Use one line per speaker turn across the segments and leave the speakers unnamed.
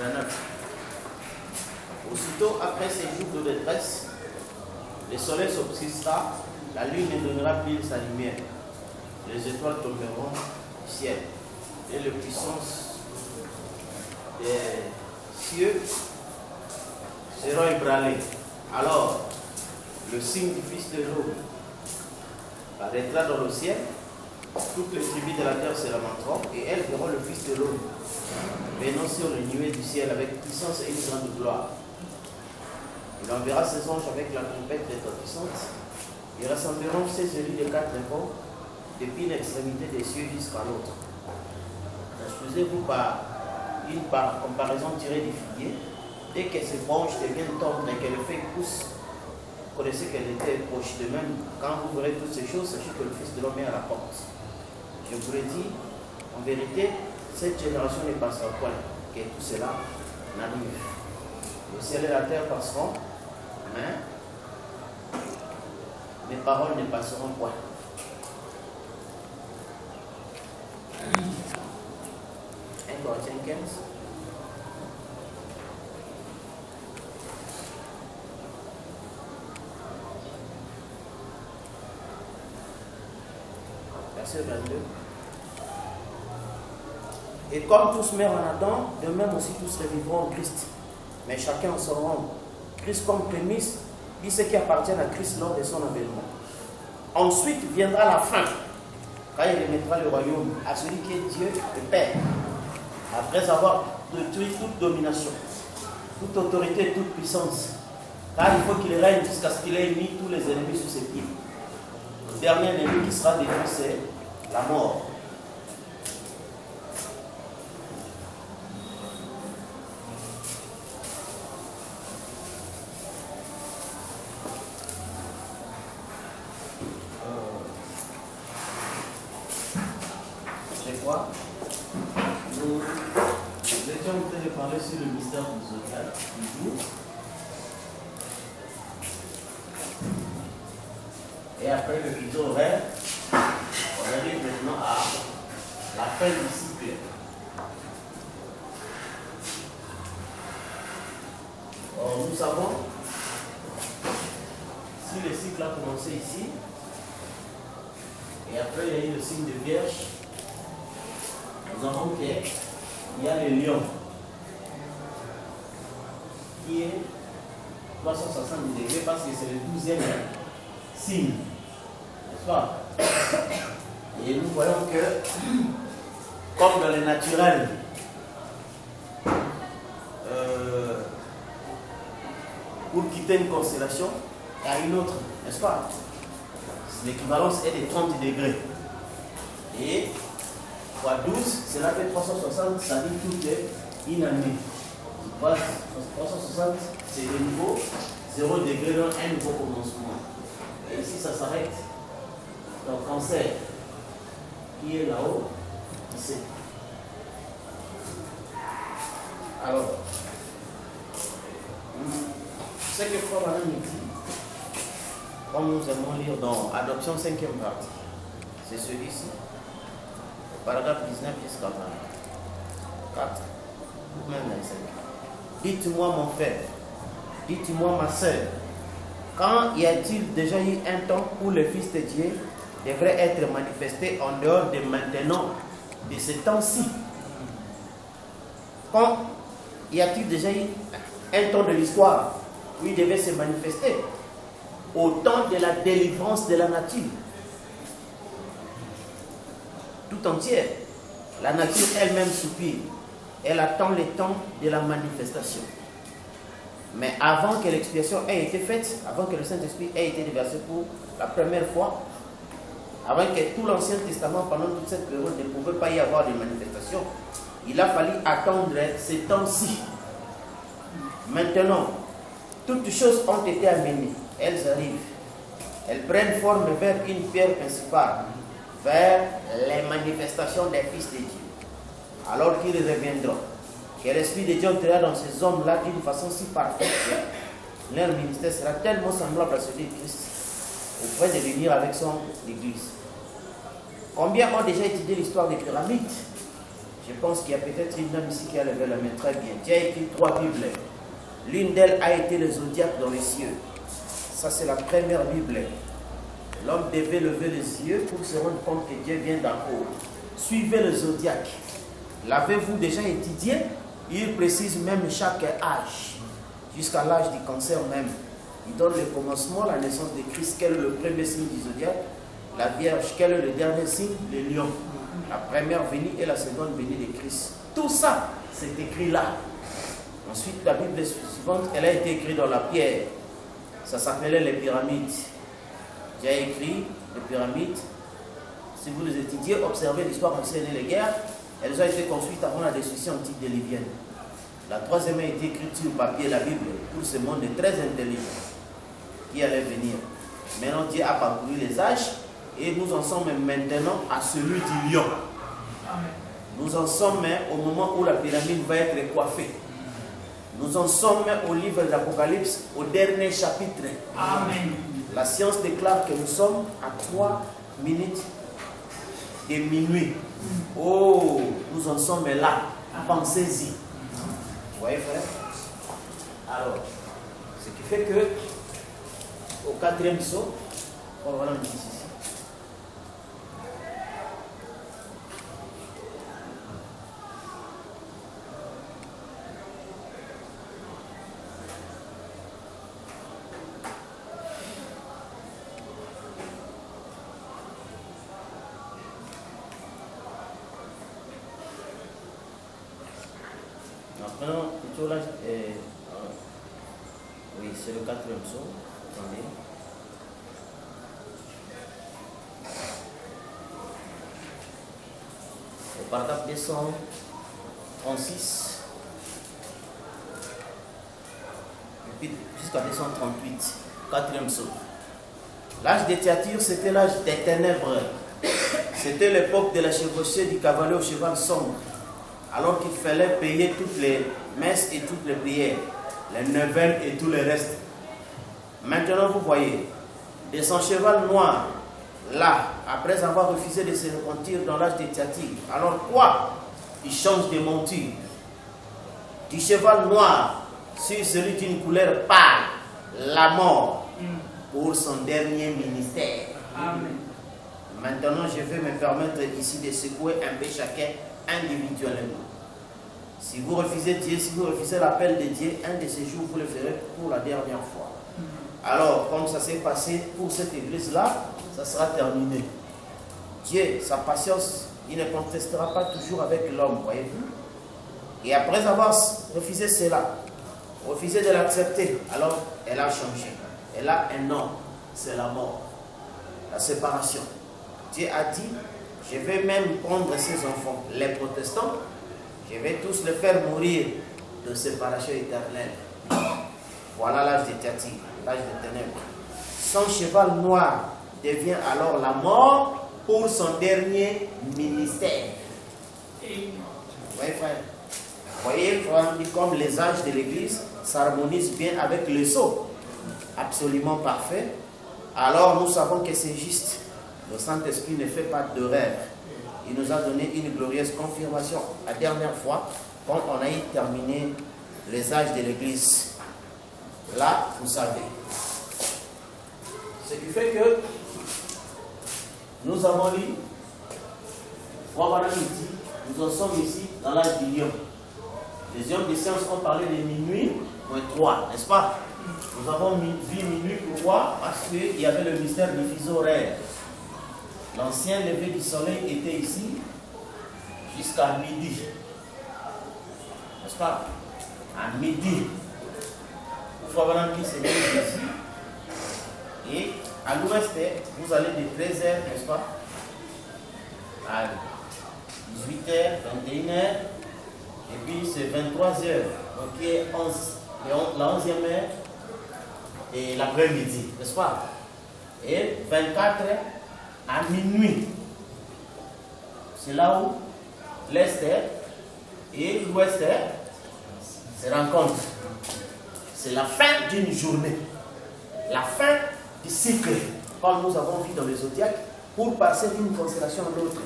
29. Aussitôt après ces jours de détresse, le soleil s'obscurcira, la lune ne donnera plus sa lumière, les étoiles tomberont du ciel, et les puissances des cieux seront ébranlées. Alors, le signe du Fils de l'homme paraîtra dans le ciel, toutes les tribus de la terre se lamenteront, et elles verront le Fils de l'homme venant sur les nuées du ciel avec puissance et une grande gloire. Il enverra ses anges avec la trompette retentissante. Ils rassembleront ses élus de 4 vents, depuis l'extrémité des cieux jusqu'à l'autre. Excusez-vous par une comparaison tirée du figuier. Dès que ses branches deviennent tendres et que le feuille pousse, vous connaissez qu'elle était proche. De même, quand vous verrez toutes ces choses, sachez que le Fils de l'homme est à la porte. Je vous l'ai dit, en vérité, cette génération ne passera point, que tout cela n'arrive. Le ciel et la terre passeront, mais mes paroles ne passeront point. 1 Corinthiens 15. Verset 22. Et comme tous meurent en Adam, de même aussi tous revivront en Christ. Mais chacun en son rang. Christ comme prémisse, dit ce qui appartient à Christ lors de son avènement. Ensuite viendra la fin, quand il remettra le royaume à celui qui est Dieu le Père, après avoir détruit toute domination, toute autorité, toute puissance. Car il faut qu'il règne jusqu'à ce qu'il ait mis tous les ennemis sous ses pieds. Le dernier ennemi qui sera détruit, c'est la mort. Nous étions en train de parler sur le mystère du zodiaque du jour. Et après le fuseau horaire, on arrive maintenant à la fin du cycle. Or, nous savons, si le cycle a commencé ici, et après il y a eu le signe de Vierge, nous avons qu'il y a le lion qui est 360 degrés parce que c'est le 12e signe, n'est-ce pas? Et nous voyons que, comme dans le naturel, pour quitter une constellation, il y a une autre, n'est-ce pas? L'équivalence est de 30 degrés. Et fois 12, cela fait 360, ça dit tout est une année. 360, c'est le niveau 0 degré dans un nouveau commencement. Et ici, ça s'arrête. Donc, Cancer, qui est là-haut, ici. Alors, ce que Frère Madame nous dit, comme nous aimons lire dans Adoption 5e partie, c'est celui-ci. Paragraphe 19 jusqu'à 24, ou même 25. Dites-moi mon frère, dites-moi ma soeur, quand y a-t-il déjà eu un temps où le Fils de Dieu devrait être manifesté en dehors de maintenant, de ce temps-ci? Quand y a-t-il déjà eu un temps de l'histoire où il devait se manifester? Au temps de la délivrance de la nature tout entière. La nature elle-même soupire. Elle attend le temps de la manifestation. Mais avant que l'expiation ait été faite, avant que le Saint-Esprit ait été déversé pour la première fois, avant que tout l'Ancien Testament, pendant toute cette période, ne pouvait pas y avoir de manifestation, il a fallu attendre ces temps-ci. Maintenant, toutes choses ont été amenées. Elles arrivent. Elles prennent forme vers une pierre principale, vers les manifestations des fils de Dieu. Alors qu'ils reviendront, que l'Esprit de Dieu entrera dans ces hommes-là d'une façon si parfaite que leur ministère sera tellement semblable à celui de Christ, au point de venir avec son Église. Combien ont déjà étudié l'histoire des pyramides? Je pense qu'il y a peut-être une dame ici qui a levé la main. Très bien. Dieu a écrit 3 Bibles. L'une d'elles a été le zodiaque dans les cieux. Ça, c'est la première Bible. L'homme devait lever les yeux pour se rendre compte que Dieu vient d'en haut. Suivez le zodiaque. L'avez-vous déjà étudié? Il précise même chaque âge, jusqu'à l'âge du cancer même. Il donne le commencement, la naissance de Christ, quel est le premier signe du zodiaque, la Vierge, quel est le dernier signe, le lion. La première venue et la seconde venue de Christ. Tout ça, c'est écrit là. Ensuite, la Bible suivante, elle a été écrite dans la pierre. Ça s'appelait les pyramides. J'ai écrit les pyramides. Si vous les étudiez, observez l'histoire ancienne et les guerres, elles ont été construites avant la destruction antique des Libyens. La troisième a été écrite sur papier, la Bible. Tout ce monde est très intelligent qui allait venir. Maintenant, Dieu a parcouru les âges et nous en sommes maintenant à celui du lion. Nous en sommes au moment où la pyramide va être coiffée. Nous en sommes au livre d'Apocalypse, au dernier chapitre.
Amen.
La science déclare que nous sommes à 3 minutes de minuit. Oh, nous en sommes là. Pensez-y. Vous voyez, frère? Alors, ce qui fait que, au 4e psaume, on va l'en dire ici. Maintenant, plutôt là, oui, c'est le 4e psaume. Attendez. Au paragraphe 236, et puis jusqu'à 238, 4e psaume. L'âge des Thyatire, c'était l'âge des ténèbres. C'était l'époque de la chevauchée du cavalier au cheval sombre. Alors qu'il fallait payer toutes les messes et toutes les prières, les neuvaines et tout le reste. Maintenant, vous voyez, de son cheval noir, là, après avoir refusé de se repentir dans l'âge des Thyatire, alors quoi? Il change de monture. Du cheval noir sur celui d'une couleur pâle, la mort, pour son dernier ministère.
Amen.
Maintenant, je vais me permettre ici de secouer un peu chacun individuellement. Si vous refusez Dieu, si vous refusez l'appel de Dieu, un de ces jours, vous le ferez pour la dernière fois. Alors, comme ça s'est passé pour cette église-là, ça sera terminé. Dieu, sa patience, il ne contestera pas toujours avec l'homme, voyez-vous. Et après avoir refusé cela, refusé de l'accepter, alors elle a changé. Elle a un nom, c'est la mort, la séparation. Dieu a dit, je vais même prendre ces enfants, les protestants, je vais tous les faire mourir de séparation éternelle. Voilà l'âge des Thyatire, l'âge des ténèbres. Son cheval noir devient alors la mort pour son dernier ministère. Vous voyez, frère? Vous voyez, frère, comme les âges de l'Église s'harmonisent bien avec le sceau, absolument parfait. Alors nous savons que c'est juste. Le Saint-Esprit ne fait pas d'erreur. Il nous a donné une glorieuse confirmation la dernière fois, quand on a terminé les âges de l'Église. Là, vous savez. Ce qui fait que nous avons lu, nous en sommes ici dans l'âge du lion. Les hommes de science ont parlé de minuit moins 3, n'est-ce pas? Nous avons vu minuit pourquoi? Parce qu'il y avait le mystère du fuseau horaire. L'ancien lever du soleil était ici jusqu'à midi. N'est-ce pas? À midi. Vous voyez c'est ici. Et à l'ouest, vous allez de 13h, n'est-ce pas? À 18h, 21h. Et puis c'est 23h. Donc il est la 11e heure et l'après-midi, n'est-ce pas? Et 24h. À minuit, c'est là où l'Est et l'Ouest se rencontrent. C'est la fin d'une journée, la fin du cycle, comme nous avons vu dans le zodiaque, pour passer d'une constellation à l'autre.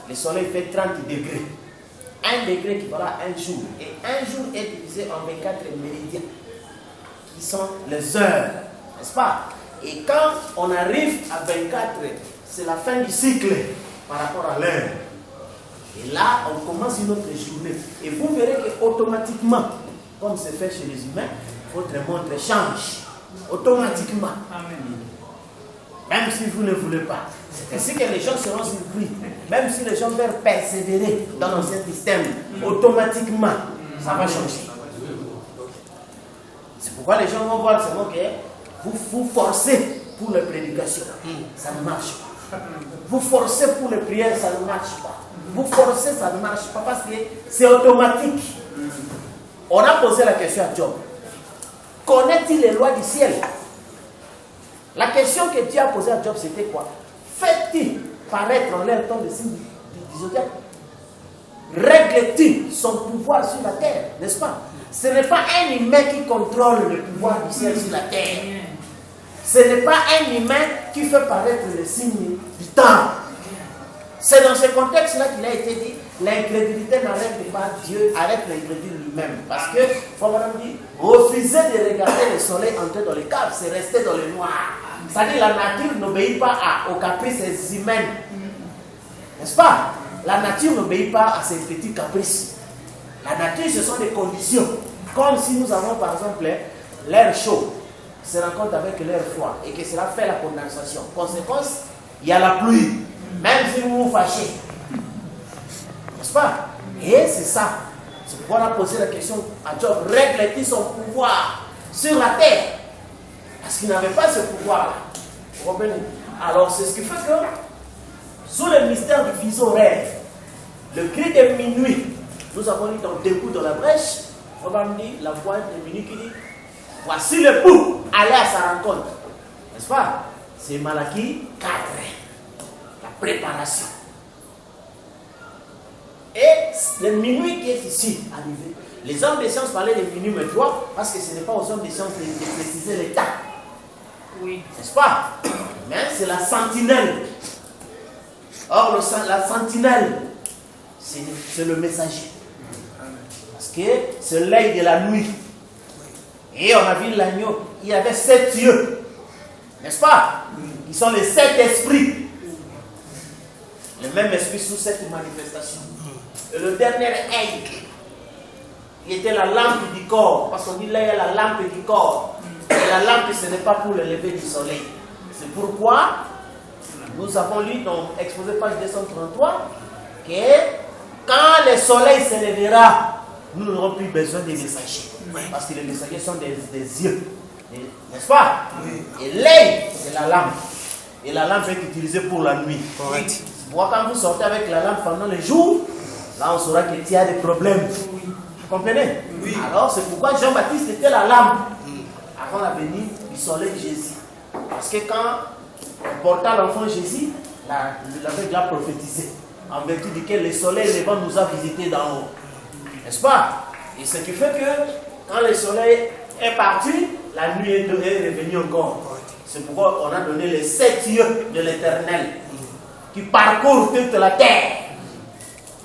Le soleil fait 30 degrés.
un degré qui fera un jour. Et un jour est divisé en 24 méridiens, qui sont les heures, n'est-ce pas? Et quand on arrive à 24, c'est la fin du cycle par rapport à l'heure. Et là, on commence une autre journée. Et vous verrez qu'automatiquement, comme c'est fait chez les humains, votre montre change. Automatiquement. Même si vous ne voulez pas. C'est ainsi que les gens seront surpris. Même si les gens veulent persévérer dans l'ancien système, automatiquement, ça va changer. C'est pourquoi les gens vont voir seulement que vous forcez pour les prédications. Ça ne marche pas. Vous forcez pour les prières, ça ne marche pas. Vous forcez, ça ne marche pas parce que c'est automatique. On a posé la question à Job. Connaît-il les lois du ciel? La question que Dieu a posée à Job, c'était quoi? Fait-il paraître en l'air tant de signes du zodiaque? Règle-t-il son pouvoir sur la terre? N'est-ce pas? Ce n'est pas un humain qui contrôle le pouvoir du ciel sur la terre. Ce n'est pas un humain qui fait paraître les signes du temps. C'est dans ce contexte-là qu'il a été dit, l'incrédulité n'arrête pas Dieu, arrête l'incrédulité lui-même. Parce que, comme on a dit, refuser de regarder le soleil entrer dans les caves, c'est rester dans le noir. C'est-à-dire la nature n'obéit pas aux caprices humains. N'est-ce pas? La nature n'obéit pas à ses petits caprices. La nature, ce sont des conditions. Comme si nous avons par exemple l'air chaud se rencontre avec l'air froid et que cela fait la condensation. Conséquence, il y a la pluie. Même si vous vous fâchez. N'est-ce pas? Et c'est ça. C'est pourquoi on a posé la question à Job. Règle-t-il son pouvoir sur la terre? Parce qu'il n'avait pas ce pouvoir-là. Vous comprenez? Alors c'est ce qui fait que, sous le mystère du fuseau horaire, le cri de minuit, nous avons lu dans Deux coups dans la brèche, on va me dire la voix de minuit qui dit, voici le pou, allez à sa rencontre. N'est-ce pas? C'est Malachie 4. La préparation. Et le minuit qui est ici arrivé, les hommes des sciences parlaient de minuit, mais toi, parce que ce n'est pas aux hommes des sciences de préciser les temps. Oui. N'est-ce pas? Mais c'est la sentinelle. Or, la sentinelle, c'est le messager. Parce que c'est l'œil de la nuit. Et on a vu l'agneau, il y avait 7 yeux. N'est-ce pas? Ils sont les 7 esprits. Le même esprit sous cette manifestation. Et le dernier œil, il était la lampe du corps. Parce qu'on dit là, il y a la lampe du corps. Et la lampe, ce n'est pas pour le lever du soleil. C'est pourquoi nous avons lu dans Exposé page 233 que quand le soleil se lèvera, nous n'aurons plus besoin des messagers. Parce que les messagers sont des yeux. N'est-ce pas? Et l'œil, c'est la lampe. Et la lampe est utilisée pour la nuit.
Correct.
Moi, quand vous sortez avec la lampe pendant le jour, là on saura qu'il y a des problèmes. Vous comprenez? Oui. Alors c'est pourquoi Jean-Baptiste était la lampe avant la venue du soleil Jésus. Parce que quand on porta l'enfant Jésus, l'avait déjà prophétisé. En vertu duquel le soleil levant nous a visités d'en haut. N'est-ce pas? Et ce qui fait que quand le soleil est parti, la nuit est revenue encore. C'est pourquoi on a donné les 7 yeux de l'Éternel qui parcourent toute la terre.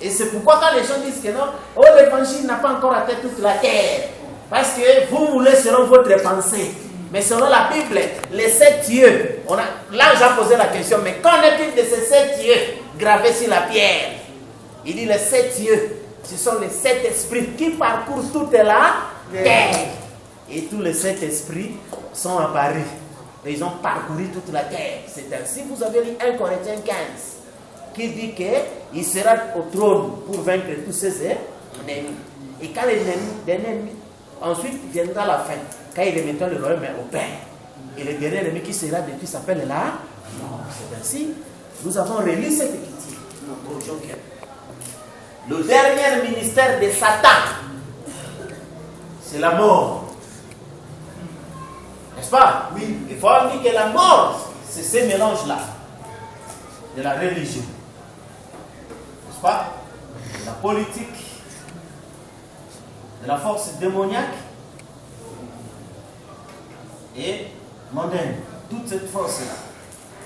Et c'est pourquoi quand les gens disent que non, oh, l'évangile n'a pas encore atteint toute la terre. Parce que vous voulez selon votre pensée. Mais selon la Bible, les 7 yeux, là j'ai posé la question, mais qu'en est-il de ces 7 yeux gravés sur la pierre? Il dit les 7 yeux, ce sont les 7 esprits qui parcourent toute la terre. Et tous les 7 esprits sont apparus. Et ils ont parcouru toute la terre. C'est ainsi, vous avez lu 1 Corinthiens 15, qui dit qu'il sera au trône pour vaincre tous ses ennemis. Et quand les ennemis, ensuite viendra la fin, quand il remettra le royaume au Père. Et le dernier ennemi qui sera détruit s'appelle la mort. C'est ainsi, nous avons relu cette écriture. Le dernier ministère de Satan, c'est la mort. N'est-ce pas? Oui. Il faut dire que la mort, c'est ce mélange-là de la religion. N'est-ce pas? De la politique, de la force démoniaque et mondaine. Toute cette force-là.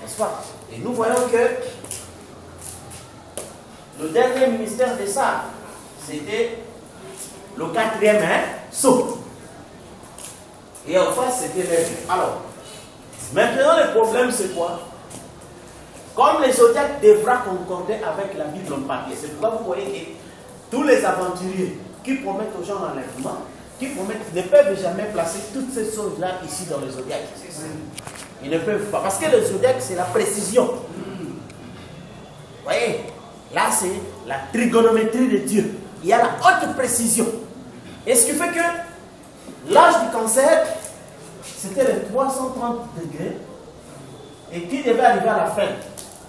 N'est-ce pas? Et nous voyons que le dernier ministère de ça, c'était le quatrième saut. Et en face, c'était l'aigle. Alors, maintenant, le problème, c'est quoi? Comme les zodiacs devra concorder avec la Bible en papier. C'est pourquoi vous voyez que tous les aventuriers qui promettent aux gens l'enlèvement, qui promettent, ne peuvent jamais placer toutes ces choses-là ici dans le zodiac. Ils ne peuvent pas. Parce que le zodiac, c'est la précision. Vous voyez, là, c'est la trigonométrie de Dieu. Il y a la haute précision. Et ce qui fait que l'âge du cancer, c'était les 330 degrés. Et qui devait arriver à la fin.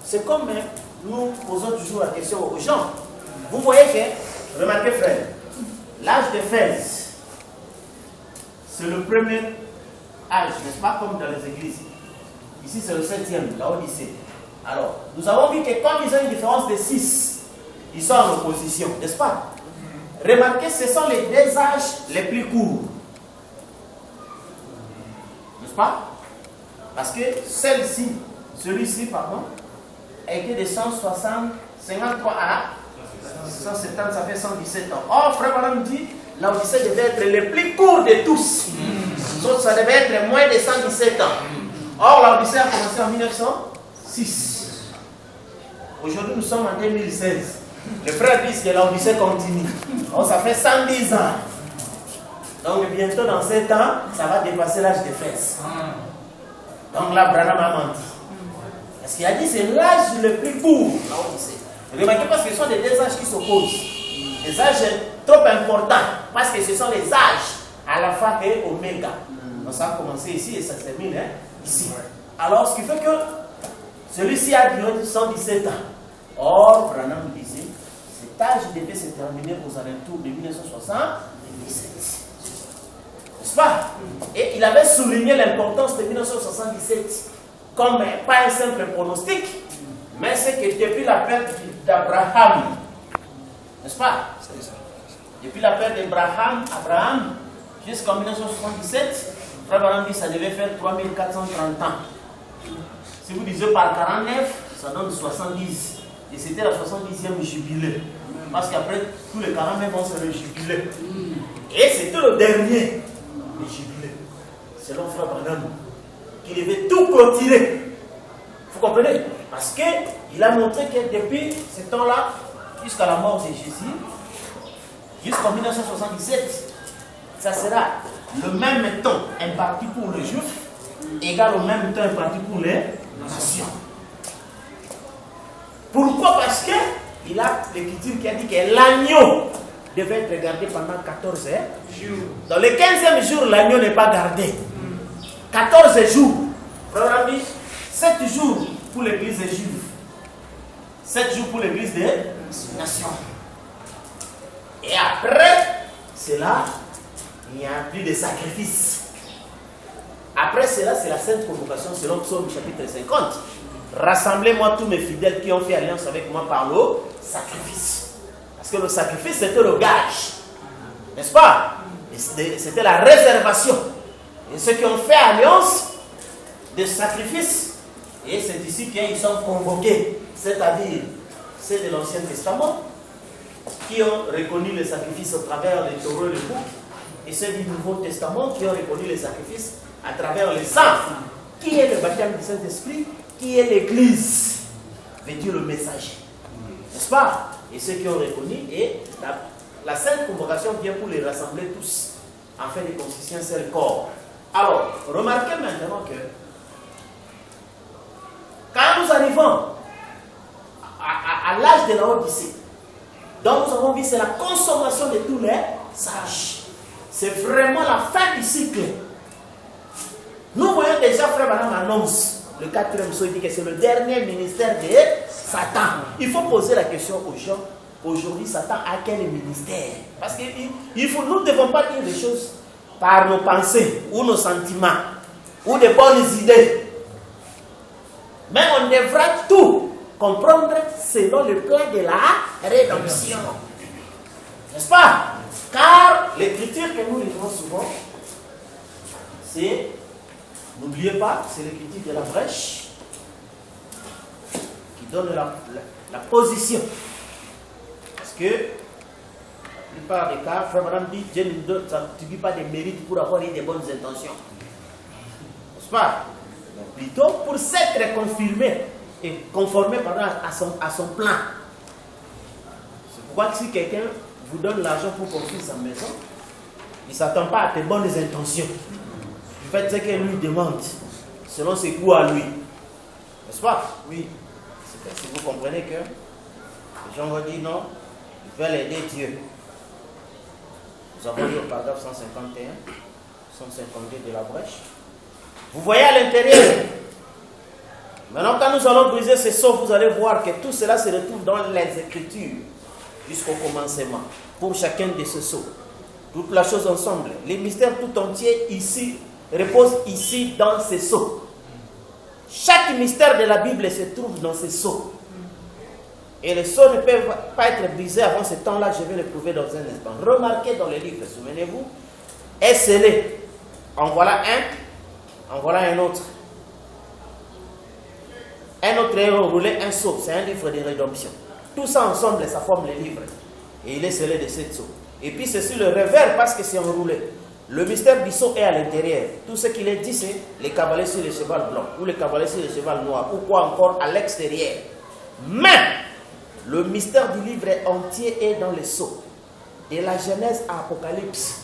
C'est comme nous posons toujours la question aux gens. Vous voyez que, remarquez frère, l'âge de Éphèse, c'est le premier âge, n'est-ce pas, comme dans les églises. Ici, c'est le 7e, la Odyssée. Alors, nous avons vu que comme ils ont une différence de 6, ils sont en opposition, n'est-ce pas? Remarquez, ce sont les deux âges les plus courts. N'est-ce pas? Parce que celui-ci, pardon, a été de 53 à 170, ça fait 117 ans. Or, frère Madame dit, la Odyssée devait être le plus court de tous. Donc, ça devait être moins de 117 ans. Or, la Odyssée a commencé en 1906. Aujourd'hui, nous sommes en 2016. Les frères disent que la Odyssée continue. Donc, ça fait 110 ans. Donc, bientôt, dans 7 ans, ça va dépasser l'âge de Éphèse. Donc là, Branham a menti. Parce qu'il a dit que c'est l'âge le plus court, la Odyssée. Remarquez parce que ce sont des deux âges qui s'opposent. Des âges trop importants. Parce que ce sont les âges Alpha et Oméga. Donc ça a commencé ici et ça se termine ici. Alors, ce qui fait que celui-ci a duré 117 ans. Or, Branham disait, cet âge devait se terminer aux alentours de 1977. N'est-ce pas? Et il avait souligné l'importance de 1977 comme pas un simple pronostic, mais c'est que depuis la perte d'Abraham, n'est-ce pas? Depuis la perte d'Abraham, jusqu'en 1977, Frère Branham dit que ça devait faire 3430 ans. Si vous divisez par 49, ça donne 70. Et c'était la 70e jubilé. Parce qu'après, tous les 49 vont se le jubilé. Et c'était le dernier. Le jubilé, selon Frère Branham, qu'il devait tout continuer. Vous comprenez? Parce qu'il a montré que depuis ce temps-là, jusqu'à la mort de Jésus, jusqu'en 1977, ça sera le même temps imparti pour les Juifs, égal au même temps imparti pour les nations. Pourquoi? Parce qu'il a l'écriture qui a dit que l'agneau devait être gardé pendant 14 jours. Dans le 15e jour, l'agneau n'est pas gardé. 14 jours. Programme dit 7 jours pour l'église des Juifs. 7 jours pour l'église des nations. Et après cela, il n'y a plus de sacrifice. Après cela, c'est la sainte convocation selon Psaume chapitre 50. Rassemblez-moi tous mes fidèles qui ont fait alliance avec moi par le sacrifice. Parce que le sacrifice, c'était le gage. N'est-ce pas? C'était la réservation. Et ceux qui ont fait alliance de sacrifice, et c'est ici qu'ils sont convoqués. C'est-à-dire, c'est de l'Ancien Testament, qui ont reconnu le sacrifice à travers les taureaux et les boucs, et ceux du Nouveau Testament qui ont reconnu le sacrifice à travers les saints. Qui est le baptême du Saint-Esprit? Qui est l'Église? Vêtu le messager. N'est-ce pas? Et ceux qui ont reconnu, et la sainte convocation vient pour les rassembler tous, afin de constituer un seul corps. Alors, remarquez maintenant que, quand nous arrivons à l'âge de la Odyssée, donc nous avons vu, c'est la consommation de tous les sages. C'est vraiment la fin du cycle. Nous voyons déjà, Frère Branham annonce, le 4e saut, il dit que c'est le dernier ministère de Satan. Il faut poser la question aux gens, aujourd'hui, Satan a quel ministère? Parce que nous ne devons pas dire des choses par nos pensées, ou nos sentiments, ou des bonnes idées. Mais on devra tout comprendre selon le plan de la rédemption. N'est-ce pas? Car l'écriture que nous lisons souvent, c'est, n'oubliez pas, c'est l'écriture de la brèche qui donne la position. Parce que plupart des cas, Frère Madame dit, Dieu ne donne, ça ne suffit pas des mérites pour avoir eu des bonnes intentions. N'est-ce pas? Mais plutôt pour s'être confirmé et conformé à son plan. C'est pourquoi si quelqu'un vous donne l'argent pour construire sa maison, il ne s'attend pas à tes bonnes intentions. Vous faites ce qu'elle lui demande, selon ses goûts à lui. N'est-ce pas? Oui. Si vous comprenez que les gens vont dire non, ils veulent aider Dieu. Nous avons lu au paragraphe 151, 152 de la brèche. Vous voyez à l'intérieur. Maintenant, quand nous allons briser ces sceaux, vous allez voir que tout cela se retrouve dans les Écritures jusqu'au commencement, pour chacun de ces sceaux. Toute la chose ensemble. Les mystères tout entiers ici reposent ici dans ces sceaux. Chaque mystère de la Bible se trouve dans ces sceaux. Et les sceaux ne peuvent pas être brisés avant ce temps-là. Je vais le prouver dans un instant. Remarquez dans le livre, souvenez-vous, est scellé. En voilà un, en voilà un autre. Un autre est enroulé, un sceau. C'est un livre de rédemption. Tout ça ensemble, ça forme le livre. Et il est scellé de 7 sceaux. Et puis c'est sur le revers parce que c'est enroulé. Le mystère du sceau est à l'intérieur. Tout ce qu'il est dit, c'est les cavaliers sur le cheval blanc, ou les cavaliers sur le cheval noir, ou quoi encore à l'extérieur. Mais le mystère du livre entier est dans les sceaux. De la Genèse à Apocalypse,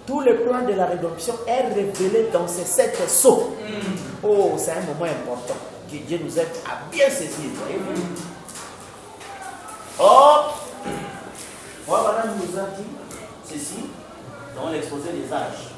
tout le plan de la rédemption est révélé dans ces 7 sceaux. Oh, c'est un moment important que Dieu nous aide à bien saisir. Voyez-vous? Or, voilà, nous a dit ceci dans l'exposé des âges.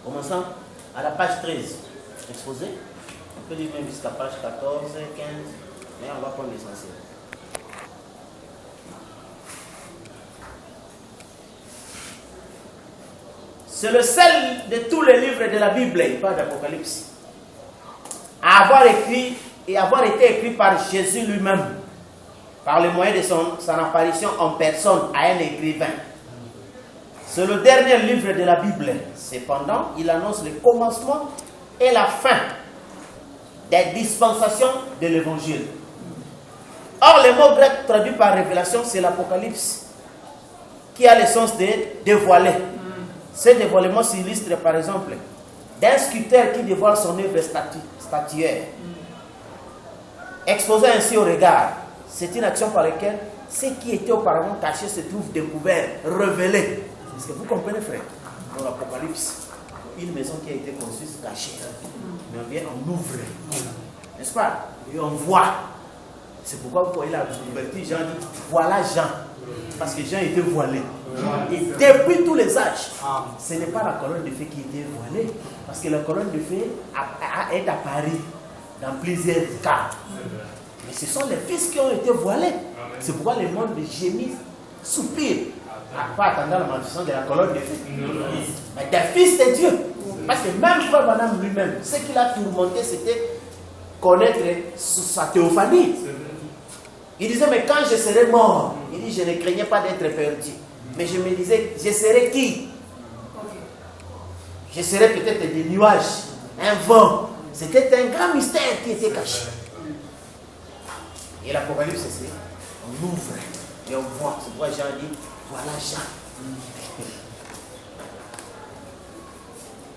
Commençons à la page 13. Exposé. On peut lire même jusqu'à page 14, 15. Mais on va prendre l'essentiel. C'est le seul de tous les livres de la Bible, il parle d'Apocalypse, à avoir écrit et avoir été écrit par Jésus lui-même, par le moyen de son apparition en personne à un écrivain. C'est le dernier livre de la Bible. Cependant, il annonce le commencement et la fin des dispensations de l'Évangile. Or, le mot grec traduit par révélation, c'est l'Apocalypse, qui a le sens de dévoiler. Ce dévoilement s'illustre par exemple d'un sculpteur qui dévoile son œuvre statuaire. Exposé ainsi au regard, c'est une action par laquelle ce qui était auparavant caché se trouve découvert, révélé. Est-ce que vous comprenez, frère? Dans l'Apocalypse, une maison qui a été construite cachée. Mais on vient, on ouvre. N'est-ce pas? Et on voit. C'est pourquoi vous voyez la couverture, Jean dit, voilà Jean. Parce que Jean était voilé. Et depuis tous les âges, ce n'est pas la colonne de feu qui était voilée. Parce que la colonne de feu est apparue dans plusieurs cas. Mais ce sont les fils qui ont été voilés. C'est pourquoi le monde gémit, soupire. Pas attendant la manifestation de la colonne de feu. Mais des fils de Dieu. Parce que même Frère Madame lui-même, ce qu'il a tourmenté, c'était connaître sa théophanie. Il disait, mais quand je serai mort, il dit, je ne craignais pas d'être perdu. Mais je me disais, je serai qui? Je serai peut-être des nuages, un vent. C'était un grand mystère qui était caché. Et l'Apocalypse, c'est on ouvre et on voit. C'est pourquoi Jean dit, voilà Jean.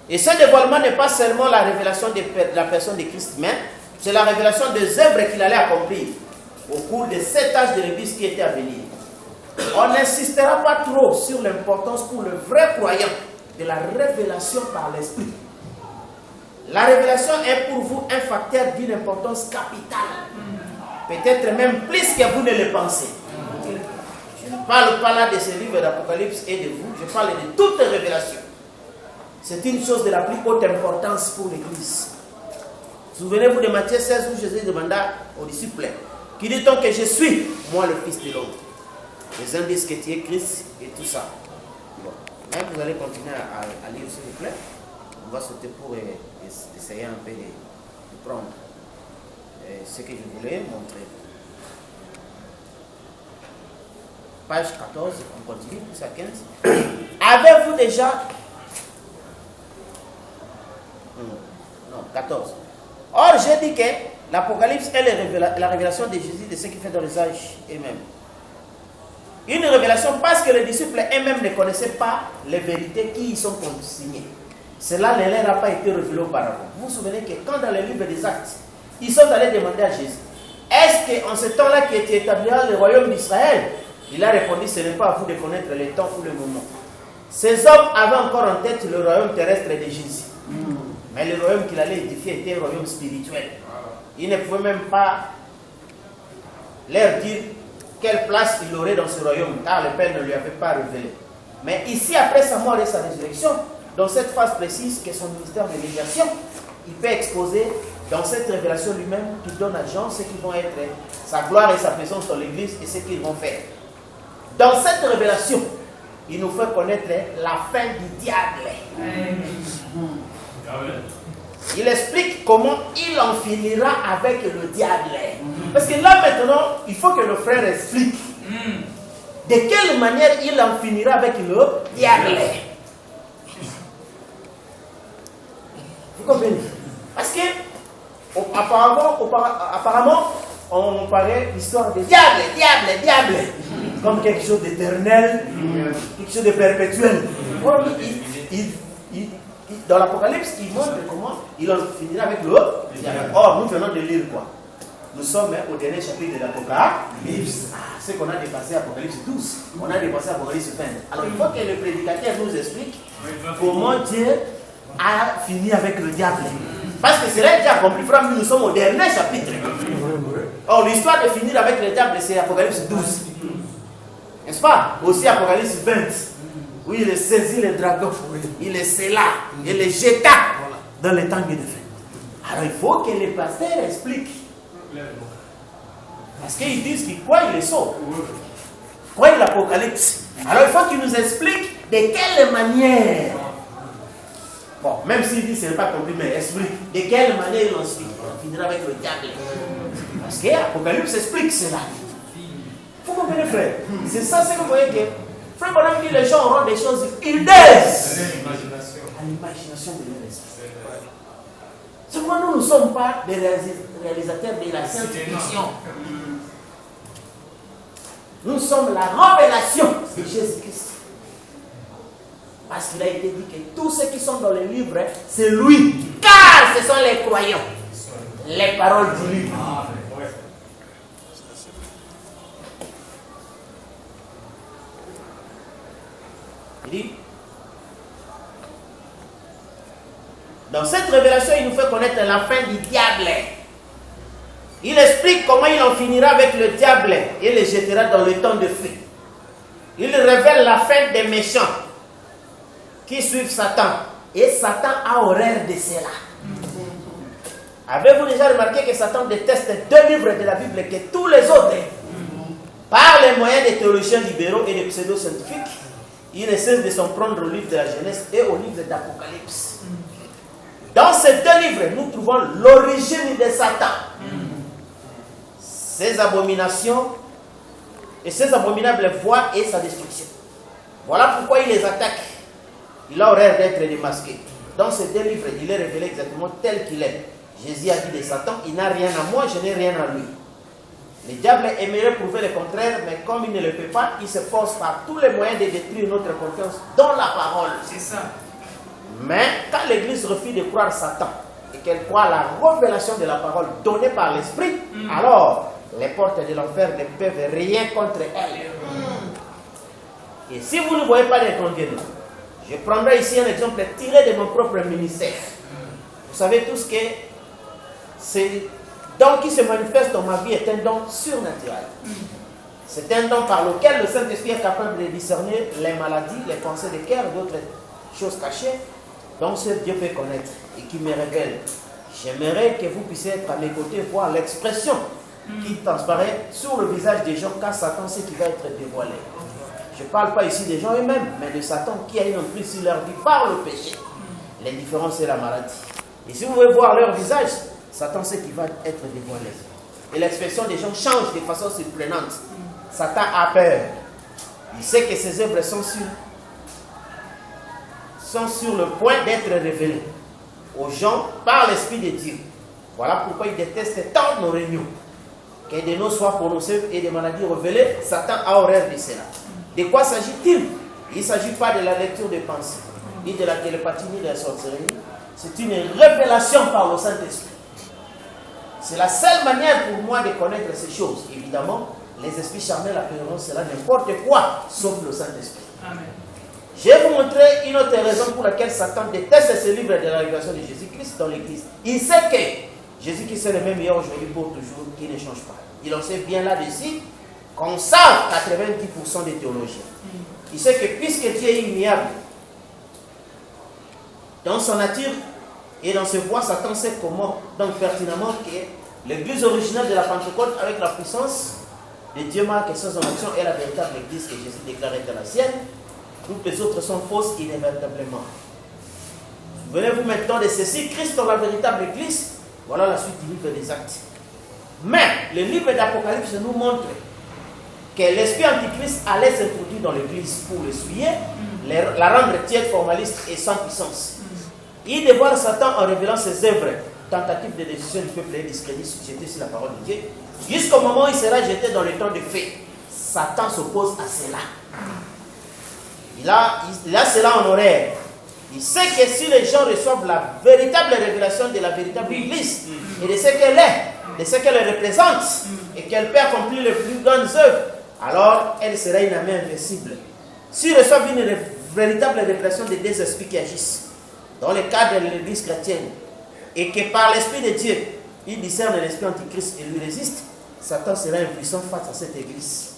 Et ce dévoilement n'est pas seulement la révélation de la personne de Christ, mais c'est la révélation des œuvres qu'il allait accomplir au cours de 7 âges de l'Église qui était à venir. On n'insistera pas trop sur l'importance pour le vrai croyant de la révélation par l'Esprit. La révélation est pour vous un facteur d'une importance capitale. Peut-être même plus que vous ne le pensez. Je ne parle pas là de ce livre d'Apocalypse et de vous, je parle de toute révélation. C'est une chose de la plus haute importance pour l'Église. Souvenez-vous de Matthieu 16 où Jésus demanda aux disciples, qui dit-on que je suis, moi le Fils de l'homme. Les uns disent que tu es Christ et tout ça. Bon. Là, vous allez continuer à lire s'il vous plaît. On va sauter pour essayer un peu de prendre ce que je voulais montrer. Page 14, on continue, plus à 15. Avez-vous déjà... Non, 14. Or, j'ai dit que l'Apocalypse est la révélation de Jésus, de ce qu'il fait dans les âges eux-mêmes. Une révélation parce que les disciples eux-mêmes ne connaissaient pas les vérités qui y sont consignées. Cela ne leur a pas été révélé auparavant. Vous vous souvenez que quand dans le livre des Actes, ils sont allés demander à Jésus, est-ce qu'en ce temps-là qui était établira le royaume d'Israël? Il a répondu, ce n'est pas à vous de connaître le temps ou le moment. Ces hommes avaient encore en tête le royaume terrestre de Jésus. Mais le royaume qu'il allait édifier était un royaume spirituel. Il ne pouvait même pas leur dire quelle place il aurait dans ce royaume, car le Père ne lui avait pas révélé. Mais ici, après sa mort et sa résurrection, dans cette phase précise que son ministère de médiation, il peut exposer dans cette révélation lui-même qu'il donne à Jean ce qui vont être sa gloire et sa présence dans l'Église et ce qu'ils vont faire. Dans cette révélation, il nous fait connaître la fin du diable. Il explique comment il en finira avec le diable. Parce que là maintenant, il faut que le frère explique de quelle manière il en finira avec le diable. Vous comprenez? Parce que apparemment, on parlait l'histoire de diable, comme quelque chose d'éternel, quelque chose de perpétuel. Dans l'Apocalypse, il montre comment il en finira avec le diable. Or, nous venons de lire quoi? Nous sommes au dernier chapitre de l'Apocalypse. Ce qu'on a dépassé Apocalypse 12. On a dépassé Apocalypse 20. Alors, il faut que le prédicateur nous explique comment Dieu a fini avec le diable. Parce que c'est là déjà compris, frère, nous sommes au dernier chapitre. Or, l'histoire de finir avec le diable, c'est Apocalypse 12. N'est-ce pas? Aussi Apocalypse 20. Où il saisit le dragon, il le scella et le jeta dans les tangs de feu. Alors il faut que les pasteurs expliquent. Parce qu'ils disent qu'ils croient le sceau, croient l'Apocalypse. Alors il faut qu'ils nous expliquent de quelle manière. Bon, même s'il dit que ce n'est pas compris, mais explique. De quelle manière il en finira avec le diable. Parce que l'Apocalypse explique cela. Vous comprenez, frère? C'est ça ce que vous voyez que. Frère Bonhomme dit les gens auront des choses idées à l'imagination de leur esprit. Seulement nous ne sommes pas des réalisateurs de la science-fiction. Nous sommes la révélation de Jésus-Christ. Parce qu'il a été dit que tous ceux qui sont dans les livres, c'est lui. Car ce sont les croyants. Les paroles du livre. Il dit, dans cette révélation, il nous fait connaître la fin du diable. Il explique comment il en finira avec le diable et le jettera dans le temps de feu. Il révèle la fin des méchants qui suivent Satan. Et Satan a horreur de cela. Avez-vous déjà remarqué que Satan déteste deux livres de la Bible que tous les autres, par les moyens des théologiens libéraux et des pseudo-scientifiques, il ne cesse de s'en prendre au livre de la Genèse et au livre d'Apocalypse. Dans ces deux livres, nous trouvons l'origine de Satan. Ses abominations et ses abominables voies et sa destruction. Voilà pourquoi il les attaque. Il a horreur d'être démasqué. Dans ces deux livres, il est révélé exactement tel qu'il est. Jésus a dit de Satan, il n'a rien à moi, je n'ai rien à lui. Le diable aimerait prouver le contraire, mais comme il ne le peut pas, il se force par tous les moyens de détruire notre confiance dans la parole. C'est ça. Mais quand l'Église refuse de croire Satan et qu'elle croit la révélation de la parole donnée par l'Esprit, alors les portes de l'enfer ne peuvent rien contre elle. Et si vous ne voyez pas d'inconvénient, je prendrai ici un exemple tiré de mon propre ministère. Vous savez tous que c'est don qui se manifeste dans ma vie est un don surnaturel. C'est un don par lequel le Saint-Esprit est capable de discerner les maladies, les pensées de cœur, d'autres choses cachées, dont seul Dieu peut connaître et qui me révèle. J'aimerais que vous puissiez être à mes côtés, voir l'expression qui transparaît sur le visage des gens quand Satan sait qu'il va être dévoilé. Je ne parle pas ici des gens eux-mêmes, mais de Satan qui a une emprise sur leur vie par le péché. L'indifférence et la maladie. Et si vous voulez voir leur visage, Satan sait qu'il va être dévoilé. Et l'expression des gens change de façon surprenante. Satan a peur. Il sait que ses œuvres sont sur le point d'être révélées aux gens par l'Esprit de Dieu. Voilà pourquoi il déteste tant nos réunions. Que des noms soient prononcés et des maladies révélées, Satan a horreur de cela. De quoi s'agit-il? Il ne s'agit pas de la lecture des pensées, ni de la télépathie, ni de la sorcellerie. C'est une révélation par le Saint-Esprit. C'est la seule manière pour moi de connaître ces choses. Évidemment, les esprits charnels appelleront cela n'importe quoi, sauf le Saint-Esprit. Je vais vous montrer une autre raison pour laquelle Satan déteste ce livre de la révélation de Jésus-Christ dans l'Église. Il sait que Jésus-Christ est le même hier, aujourd'hui, pour toujours, qui ne change pas. Il en sait bien là-dessus qu'on sait 90% des théologiens. Il sait que puisque Dieu est immuable, dans son nature et dans ses voies, Satan sait comment, donc pertinemment, que l'église originale de la Pentecôte, avec la puissance de Dieu marque et sans action, est la véritable église que Jésus déclare être la sienne. Toutes les autres sont fausses inévitablement. Souvenez-vous maintenant de ceci, Christ dans la véritable église. Voilà la suite du livre des Actes. Mais le livre d'Apocalypse nous montre que l'esprit antichrist allait s'introduire dans l'église pour l'essuyer, la rendre tiède, formaliste et sans puissance. Il dévoile Satan en révélant ses œuvres, tentatives de décision du peuple et discrédit sujeté sur la parole de Dieu, jusqu'au moment où il sera jeté dans le temps de feu. Satan s'oppose à cela. Il a cela en horaire. Il sait que si les gens reçoivent la véritable révélation de la véritable église et de ce qu'elle est, de ce qu'elle représente, et qu'elle peut accomplir les plus grandes œuvres, alors elle sera une armée invincible. S'ils reçoivent une véritable révélation des deux esprits qui agissent dans le cadre de l'église chrétienne, et que par l'esprit de Dieu, il discerne l'esprit antichrist et lui résiste, Satan sera impuissant face à cette église.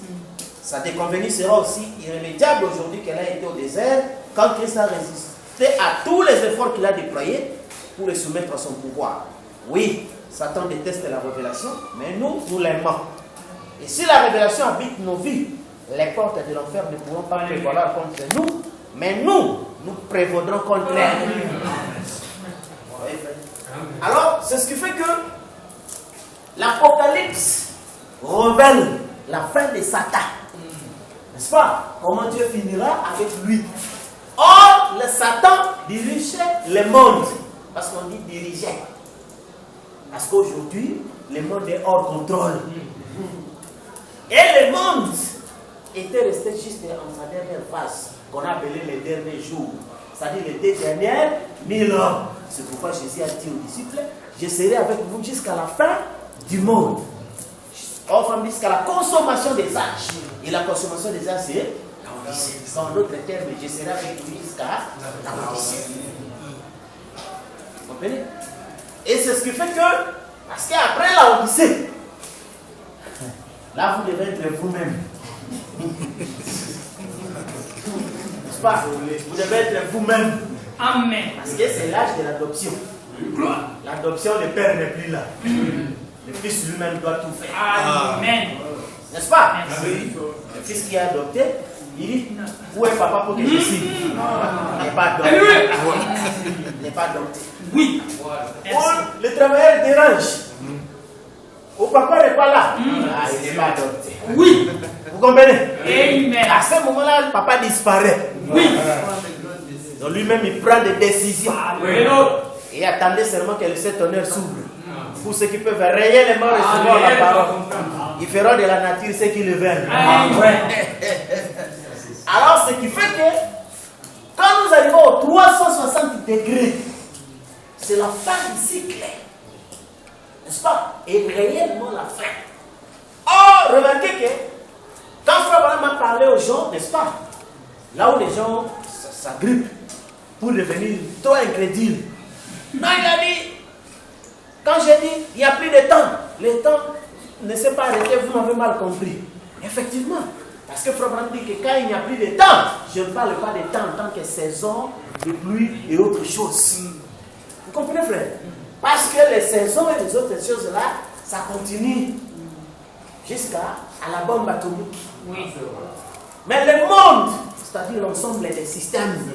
Sa déconvenue sera aussi irrémédiable aujourd'hui qu'elle a été au désert, quand Christ a résisté à tous les efforts qu'il a déployés pour le soumettre à son pouvoir. Oui, Satan déteste la révélation, mais nous l'aimons. Et si la révélation habite nos vies, les portes de l'enfer ne pourront pas prévaloir contre nous, mais nous prévaudrons contre elles. Alors, c'est ce qui fait que l'Apocalypse révèle la fin de Satan. N'est-ce pas? Comment Dieu finira avec lui. Or, le Satan dirigeait le monde. Parce qu'on dit dirigeait. Parce qu'aujourd'hui, le monde est hors contrôle. Et le monde était resté juste en sa dernière phase, qu'on a appelé les derniers jours. C'est-à-dire les 2 dernières 1000 ans. C'est pourquoi Jésus a dit aux disciples, je serai avec vous jusqu'à la fin du monde. Enfin, jusqu'à la consommation des âges. Et la consommation des âges, c'est l'Odyssée. En d'autres termes, je serai avec vous jusqu'à l'Odyssée. Vous comprenez? Et c'est ce qui fait que, parce qu'après l'Odyssée, là, vous devez être vous-même. N'est-ce pas? Vous devez être vous-même.
Amen.
Parce que c'est l'âge de l'adoption. L'adoption, le père n'est plus là. Le fils lui-même doit tout faire.
Amen.
N'est-ce pas? Le fils qui est adopté, il dit, où est papa pour que je signe? Il n'est pas adopté. Il n'est pas adopté.
Oui.
Le travailleur dérange. Au papa n'est pas là. Il n'est pas adopté.
Oui.
Vous comprenez?
Amen.
À ce moment-là, le papa disparaît.
Oui.
Donc lui-même, il prend des décisions.
Oui.
Et attendez seulement que le Saint-Honneur s'ouvre. Pour ceux qui peuvent réellement recevoir la parole, ils feront de la nature ce qu'ils veulent. Alors, ce qui fait que, quand nous arrivons aux 360 degrés, c'est la fin du cycle. N'est-ce pas? Et réellement la fin. Or, remarquez que, quand Frère Branham a parlé aux gens, n'est-ce pas? Là où les gens s'agrippent pour devenir trop incrédules. Non, il a dit, quand j'ai dit, il n'y a plus de temps. Le temps ne s'est pas arrêté, vous m'avez mal compris. Effectivement. Parce que Frère Branham dit que quand il n'y a plus de temps, je ne parle pas de temps en tant que saison de pluie et autres choses. Vous comprenez, frère? Parce que les saisons et les autres choses-là, ça continue jusqu'à la bombe atomique.
Oui.
Mais le monde, c'est-à-dire l'ensemble des systèmes,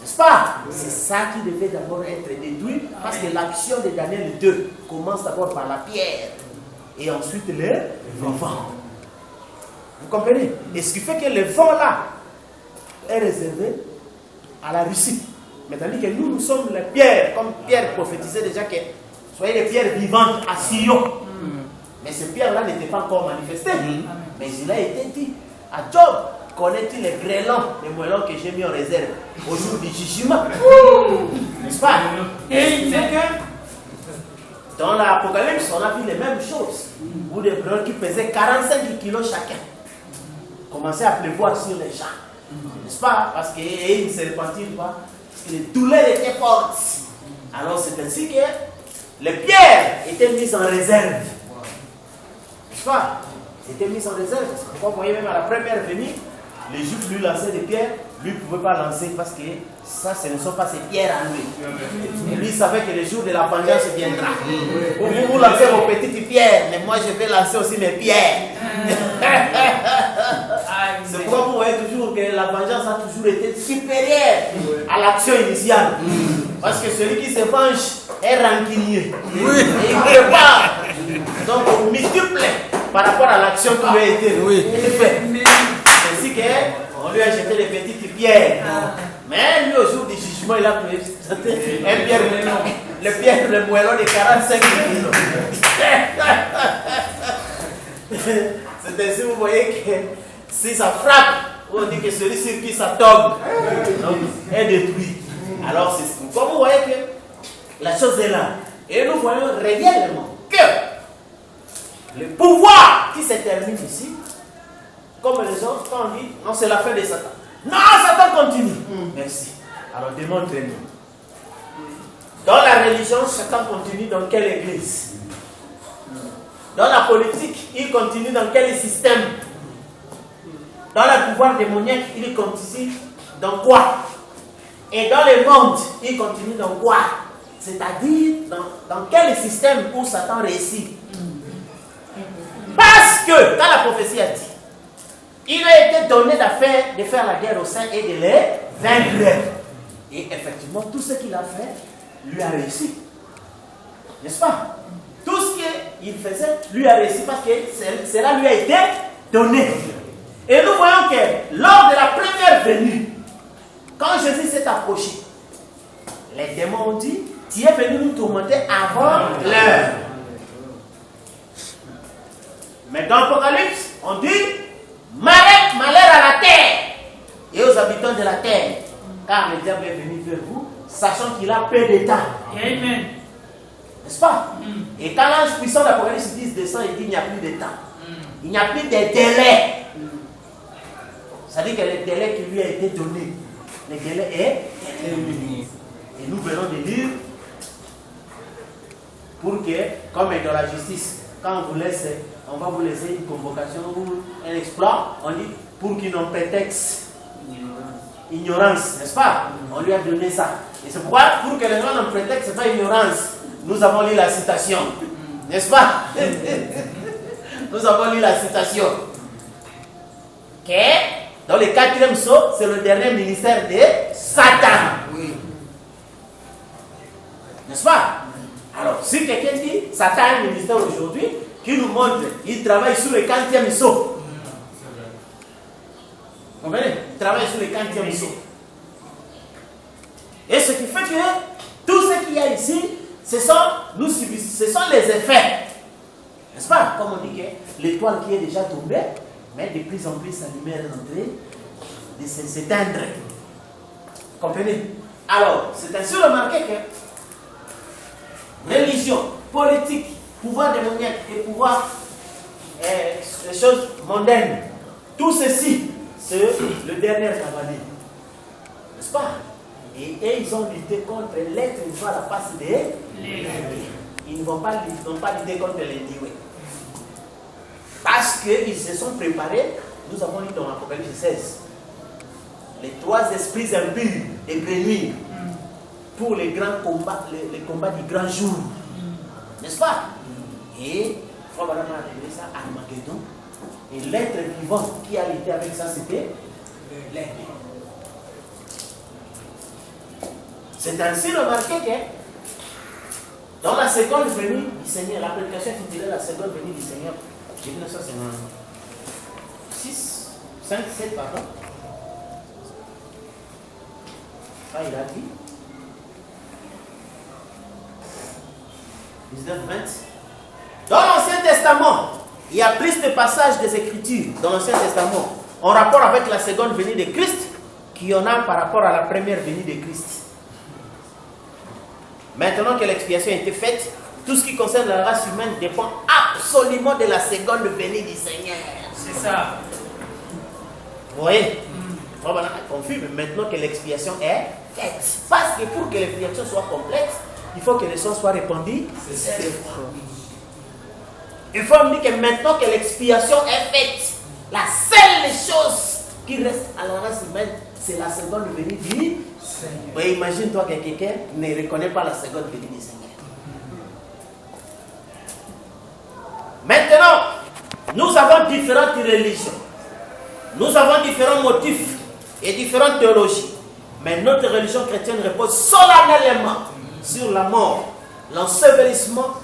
N'est-ce pas? C'est ça qui devait d'abord être détruit, parce que l'action de Daniel 2 commence d'abord par la pierre et ensuite le vent. Vous comprenez? Et ce qui fait que le vent là est réservé à la Russie. Mais tandis que nous sommes les pierres, comme Pierre prophétisait déjà que soyez les pierres vivantes à Sion. Mais ces pierres-là n'étaient pas encore manifestées. Mais il a été dit à Job, connais-tu les grêlons, les moellons que j'ai mis en réserve au jour du jugement? N'est-ce pas? Et il fait que dans l'Apocalypse, on a vu les mêmes choses. Où des grêlons qui pesaient 45 kilos chacun commençaient à pleuvoir sur les gens. N'est-ce pas? Parce qu'ils ne se repentirent pas. Parce que les douleurs étaient fortes. Alors c'est ainsi que les pierres étaient mises en réserve. N'est-ce pas? Ils étaient mises en réserve. C'est pourquoi vous voyez même à la première venue, les Juifs lui lançaient des pierres, lui ne pouvait pas lancer parce que ça, ce ne sont pas ses pierres à lui. Et lui savait que le jour de la vengeance viendra. Vous lancez vos petites pierres, mais moi je vais lancer aussi mes pierres. C'est pourquoi vous voyez toujours que la vengeance a toujours été supérieure à l'action initiale. Parce que celui qui se venge est rancunier. Et il prépare. Donc on multiplie par rapport à l'action qui lui a été faite. C'est ainsi qu'on lui a jeté des petites pierres. Mais lui, au jour du jugement, il a présenté un pierre melon. Le moellon de 45 kilos. C'est ainsi, vous voyez que si ça frappe, on dit que celui sur qui ça tombe est détruit. Alors, c'est comme vous voyez que la chose est là. Et nous voyons réellement que le pouvoir qui se termine ici, comme les autres, quand on dit, non, c'est la fin de Satan. Non, Satan continue. Merci. Alors, démontrez-nous. Dans la religion, Satan continue dans quelle église? Dans la politique, il continue dans quel système? Dans le pouvoir démoniaque, il continue dans quoi? Et dans le monde, il continue dans quoi? C'est-à-dire dans quel système où Satan réussit? Parce que, quand la prophétie a dit, il a été donné de faire la guerre aux saints et de les vaincre. Et effectivement, tout ce qu'il a fait, lui a réussi. N'est-ce pas? Tout ce qu'il faisait, lui a réussi parce que cela lui a été donné. Et nous voyons que lors de la première venue, quand Jésus s'est approché, les démons ont dit, tu es venu nous tourmenter avant l'heure. Mais dans l'Apocalypse, on dit, malheur à la terre et aux habitants de la terre, car le diable est venu vers vous, sachant qu'il a peu de temps.
Amen.
N'est-ce pas? Et quand l'ange puissant d'Apocalypse 10 descend, il dit il n'y a plus de temps. Il n'y a plus de délai. C'est-à-dire que le délai qui lui a été donné, le délai est terminé. Et nous venons de lire pour que, comme dans la justice, quand on vous laisse, on va vous laisser une convocation ou un exploit, on dit pour qu'il n'en prétexte ignorance, n'est-ce pas? On lui a donné ça. Et c'est pourquoi, pour que les gens n'en prétextent pas ignorance, nous avons lu la citation. N'est-ce pas? Nous avons lu la citation. Que dans le 4e sceau, c'est le dernier ministère de Satan. Oui. N'est-ce pas? Alors, si quelqu'un dit Satan a un ministère aujourd'hui, qui nous montre qu'il travaille sur le 4e sceau. Vous comprenez? Il travaille sur le 4e sceau. Et ce qui fait que tout ce qu'il y a ici, ce sont les effets. N'est-ce pas? Comme on dit que l'étoile qui est déjà tombée, mais de plus en plus sa lumière est en train de s'éteindre. Vous comprenez? Alors, c'est ainsi remarqué que religion, politique, pouvoir démoniaque et pouvoir, les choses mondaines, tout ceci, c'est le dernier cavalier. N'est-ce pas? Et ils ont lutté contre l'être humain à la face des... Ils n'ont pas lutté contre les dieux. Parce qu'ils se sont préparés, nous avons lu dans l'Apocalypse 16, les 3 esprits impurs et grenouilles pour les grands combats, les combats du grand jour. N'est-ce pas? Et Frère Branham a appelé ça Armageddon. Et l'être vivant qui a lutté avec ça, c'était l'aigle. C'est ainsi remarqué que dans la seconde venue du Seigneur, la prédication intitulée la seconde venue du Seigneur, 1956, 5, 7, pardon. Ah, il a dit 19, 20. Dans l'Ancien Testament, il y a plus de passages des Écritures dans l'Ancien Testament en rapport avec la seconde venue de Christ qu'il y en a par rapport à la première venue de Christ. Maintenant que l'expiation a été faite, tout ce qui concerne la race humaine dépend absolument de la seconde venue du Seigneur.
C'est ça.
Vous voyez? On est confus, mais maintenant que l'expiation est faite. Parce que pour que l'expiation soit complète, il faut que le sang soit répandu. Il faut me dire que maintenant que l'expiation est faite, la seule chose qui reste à la race humaine, c'est la seconde venue du Seigneur. Oui, imagine-toi que quelqu'un ne reconnaît pas la seconde venue du Seigneur. Maintenant, nous avons différentes religions. Nous avons différents motifs et différentes théologies. Mais notre religion chrétienne repose solennellement sur la mort, l'ensevelissement,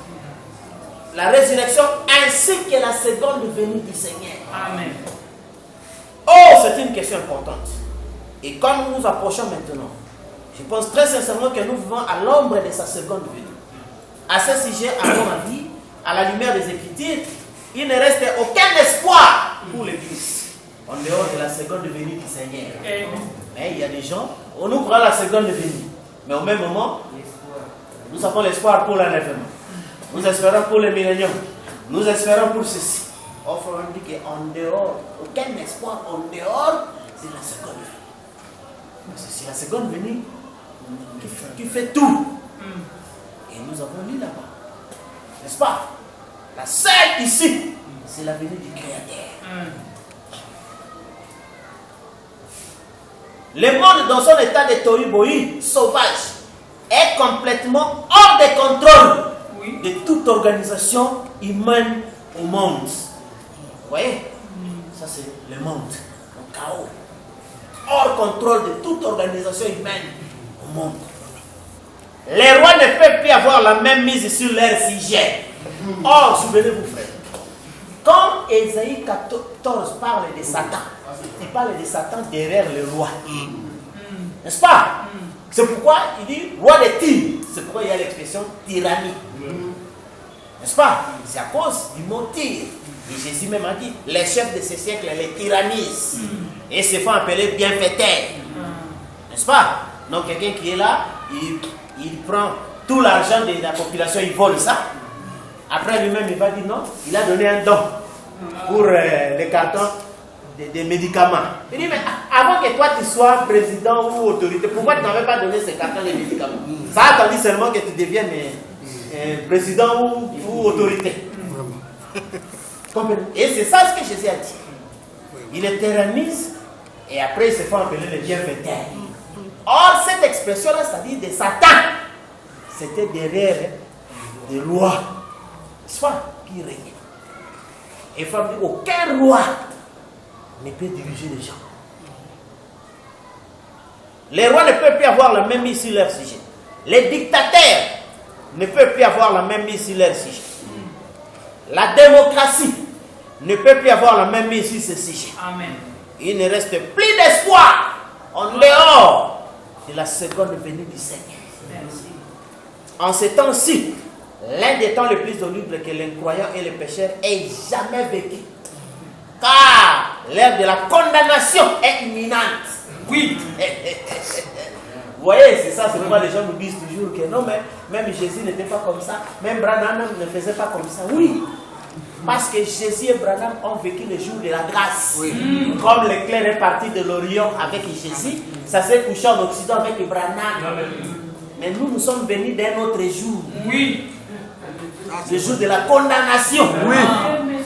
la résurrection ainsi que la seconde venue du Seigneur.
Amen.
Oh, c'est une question importante. Et quand nous nous approchons maintenant, je pense très sincèrement que nous vivons à l'ombre de sa seconde venue. À ce sujet, à mon avis, à la lumière des Écritures, il ne reste aucun espoir pour l'Église en dehors de la seconde venue du Seigneur. Mais il y a des gens, on nous prend la seconde venue, mais au même moment, nous avons l'espoir pour l'enlèvement. Nous espérons pour le millénium. Nous espérons pour ceci. On dit qu'en dehors, aucun espoir en dehors, c'est la seconde venue. C'est la seconde venue qui fait tout. Et nous avons lu là-bas. N'est-ce pas? La seule ici, c'est la venue du Créateur. Le monde dans son état de tohu-bohu, sauvage, est complètement hors de contrôle de toute organisation humaine au monde. Vous voyez? Ça c'est le monde, le chaos. Hors contrôle de toute organisation humaine au monde. Les rois ne peuvent plus avoir la même mise sur leur sujet. Or, souvenez-vous frère, quand Ésaïe 14 parle de Satan, il parle de Satan derrière le roi. N'est-ce pas? C'est pourquoi il dit roi de Tyr. C'est pourquoi il y a l'expression tyrannie. N'est-ce pas? C'est à cause du mot Tyr. Et Jésus même a dit, les chefs de ce siècle les tyrannisent. Et se font appeler bienfaiteurs. N'est-ce pas? Donc quelqu'un qui est là, il prend tout l'argent de la population, il vole ça. Après lui-même, il va dire non, il a donné un don pour les cartons des médicaments. Il dit, mais avant que toi tu sois président ou autorité, pourquoi tu n'avais pas donné ces cartons de médicaments? Ça a attendu seulement que tu deviennes président ou autorité. Et c'est ça ce que Jésus a dit. Il les tyrannise et après ils se font appeler les bienfaiteurs. Or, cette expression-là, ça dit de Satan. C'était derrière des rois. Soit qui régnait. Et il faut dire, aucun roi ne peut diriger les gens. Les rois ne peuvent plus avoir la même mise sur leur sujet. Les dictateurs ne peuvent plus avoir la même mise sur leur sujet. La démocratie ne peut plus avoir la même mise sur ce sujet.
Amen.
Il ne reste plus d'espoir en dehors de la seconde venue du Seigneur.
Merci.
En ces temps-ci, l'un des temps les plus horribles que l'incroyant et le pécheur aient jamais vécu. Car l'heure de la condamnation est imminente.
Oui.
Vous voyez, c'est ça, c'est pourquoi les gens nous disent toujours que non, mais même Jésus n'était pas comme ça, même Branham ne faisait pas comme ça. Oui, parce que Jésus et Branham ont vécu le jour de la grâce. Oui. Comme l'éclair est parti de l'Orient avec Jésus, ça s'est couché en Occident avec Branham. Mais nous sommes venus d'un autre jour.
Oui.
Le jour de la condamnation. Oui.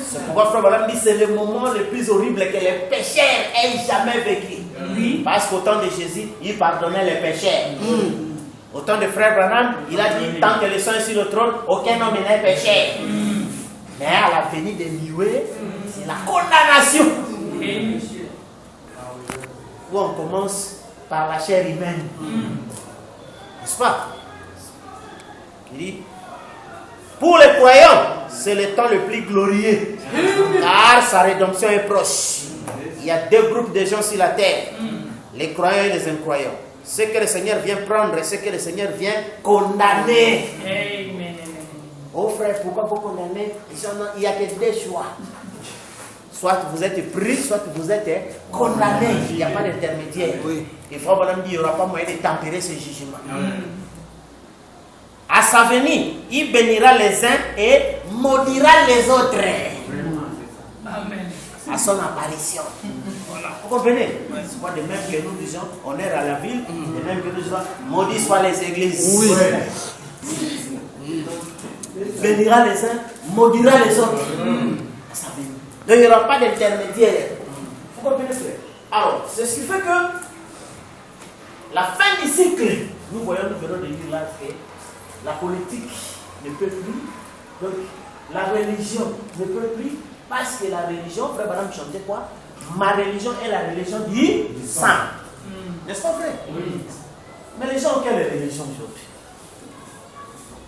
C'est pourquoi Frère Branham dit que c'est le moment le plus horrible que les pécheurs aient jamais vécu. Oui. Parce qu'au temps de Jésus, il pardonnait les pécheurs. Au temps de Frère Branham, il a dit tant que le sang est sur le trône, aucun homme n'est pécheur. Mais à la venue de Nioué, c'est la condamnation. Où on commence par la chair humaine. N'est-ce pas? Il dit, pour les croyants, c'est le temps le plus glorieux, car sa rédemption est proche. Il y a deux groupes de gens sur la terre, les croyants et les incroyants. Ce que le Seigneur vient prendre et ce que le Seigneur vient condamner.
Amen.
Oh frère, pourquoi vous condamnez? Il n'y a que deux choix. Soit vous êtes pris, soit vous êtes condamné. Il n'y a pas d'intermédiaire. Et frère Bonhomme dit, il n'y aura pas moyen de tempérer ce jugement. À sa venue, il bénira les uns et maudira les autres.
Amen.
À son apparition. Vous comprenez? C'est pas de même que nous disons, on est à la ville, de même que nous disons, maudits soient les églises. Oui. Bénira les uns, maudira les autres. À sa venue. Donc il n'y aura pas d'intermédiaire. Vous comprenez, frère? Alors, c'est ce qui fait que la fin du cycle, nous venons de dire là que la politique ne peut plus, donc la religion ne peut plus, parce que la religion, frère Madame chantait quoi? Ma religion est la religion du sang. N'est-ce pas vrai? Oui. Mais les gens ont quelle religion aujourd'hui?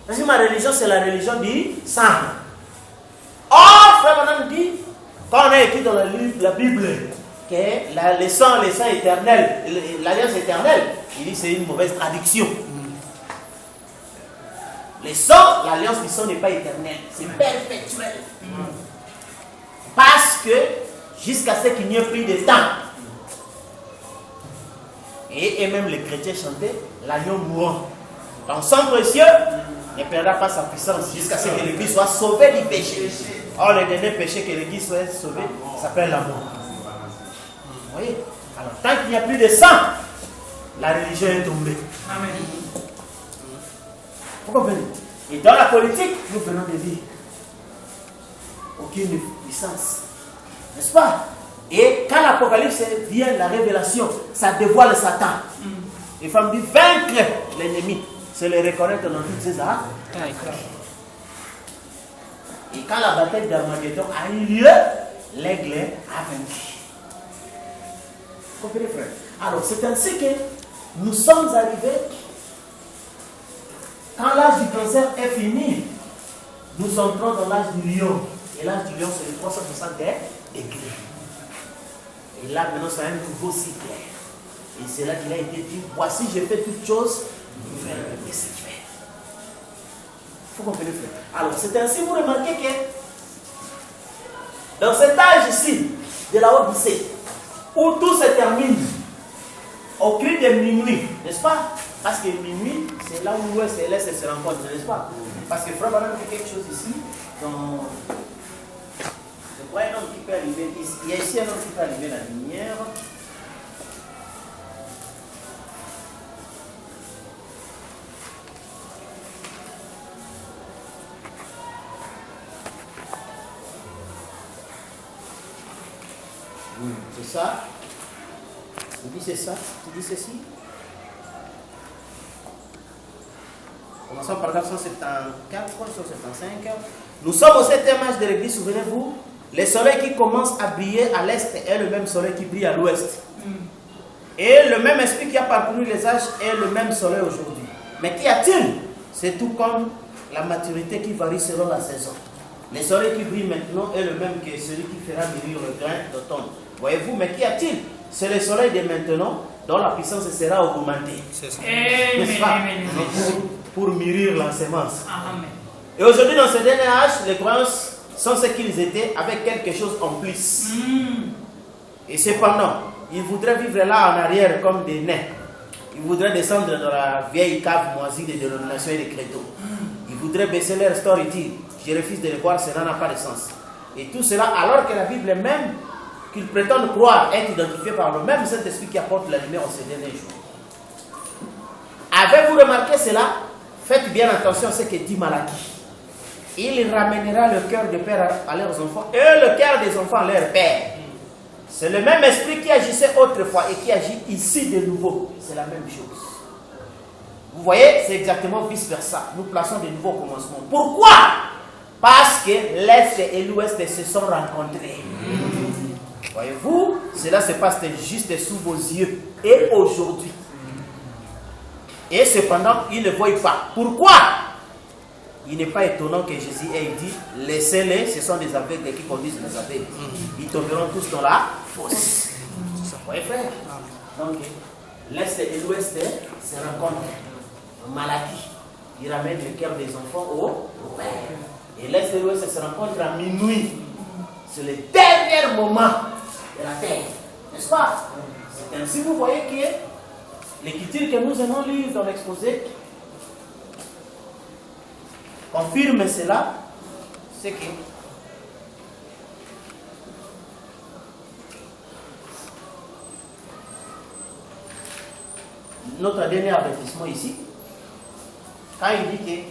Parce que ma religion, c'est la religion du sang. Or, frère Madame dit, quand on a écrit dans la Bible que le sang éternel, l'alliance éternelle, il dit que c'est une mauvaise traduction. Le sang, l'alliance du sang n'est pas éternelle, c'est perpétuel. Parce que jusqu'à ce qu'il n'y ait plus de temps. Et même les chrétiens chantaient l'agneau mourant. Ton sang précieux ne perdra pas sa puissance jusqu'à ce que l'Église soit sauvée du péché. Or, le dernier péché que l'Église soit sauvée s'appelle la mort. Vous voyez? Alors, tant qu'il n'y a plus de sang, la religion est tombée.
Amen.
Vous comprenez? Et dans la politique, nous venons de dire aucune puissance. N'est-ce pas? Et quand l'Apocalypse vient, la révélation, ça dévoile Satan. Les femmes disent vaincre l'ennemi, c'est le reconnaître dans toutes ses armes. Et quand la bataille d'Armageddon a eu lieu, l'aigle a vaincu. Vous comprenez, frère? Alors, c'est ainsi que nous sommes arrivés. Quand l'âge du cancer est fini, nous entrons dans l'âge du lion. Et l'âge du lion, c'est les 360 degrés. Et là, maintenant, c'est un nouveau cycle. Et c'est là qu'il a été dit, voici, j'ai fait toutes choses nouvelles. Qu'est-ce qu'il fait? Il faut comprendre, frère. Alors, c'est ainsi, vous remarquez que dans cet âge ici, de la Odyssée, où tout se termine, au cri de minuit, n'est-ce pas? Parce que minuit, c'est là où l'ouest et l'est se rencontrent, n'est-ce pas? Parce que Frère Branham fait quelque chose ici, dans... Je crois un homme qui peut arriver ici. Il y a ici un homme qui peut arriver la lumière. C'est ça. Tu dis c'est ça. Tu dis ceci. Commençons par 174, 175. Nous sommes au 7e âge de l'Église, souvenez-vous. Le soleil qui commence à briller à l'est est le même soleil qui brille à l'ouest. Et le même esprit qui a parcouru les âges est le même soleil aujourd'hui. Mais qu'y a-t-il? C'est tout comme la maturité qui varie selon la saison. Le soleil qui brille maintenant est le même que celui qui fera mûrir le grain d'automne. Voyez-vous, mais qu'y a-t-il? C'est le soleil de maintenant dont la puissance sera augmentée. C'est ça. N'est-ce pas? Pour mûrir la semence.
Amen.
Et aujourd'hui, dans ce dernier âge, les croyances sont ce qu'ils étaient avec quelque chose en plus. Et cependant, ils voudraient vivre là en arrière comme des nains. Ils voudraient descendre dans la vieille cave moisie des dénominations et des créneaux. Ils voudraient baisser leur store et dire, je refuse de le voir, cela n'a pas de sens. Et tout cela alors que la Bible même, qu'ils prétendent croire, est identifiée par le même Saint-Esprit qui apporte la lumière en ces derniers jours. Avez-vous remarqué cela? Faites bien attention à ce que dit Malachie. Il ramènera le cœur des pères à leurs enfants et le cœur des enfants à leur père. C'est le même esprit qui agissait autrefois et qui agit ici de nouveau. C'est la même chose. Vous voyez, c'est exactement vice-versa. Nous plaçons de nouveaux commencements. Pourquoi? Parce que l'Est et l'Ouest se sont rencontrés. Voyez-vous, cela se passe juste sous vos yeux. Et aujourd'hui, Et cependant, ils ne voient pas. Pourquoi? Il n'est pas étonnant que Jésus ait dit, laissez-les, ce sont des aveugles qui conduisent les aveugles. Ils tomberont tous dans la fosse. Oui, frère. Donc, l'Est et l'Ouest se rencontrent. Malachie, il ramène le cœur des enfants au Père. Et l'Est et l'Ouest se rencontrent à minuit. C'est le dernier moment de la terre. N'est-ce pas? C'est ainsi, vous voyez que l'écriture que nous allons lire dans l'exposé confirme cela. C'est que notre dernier avertissement ici, quand il dit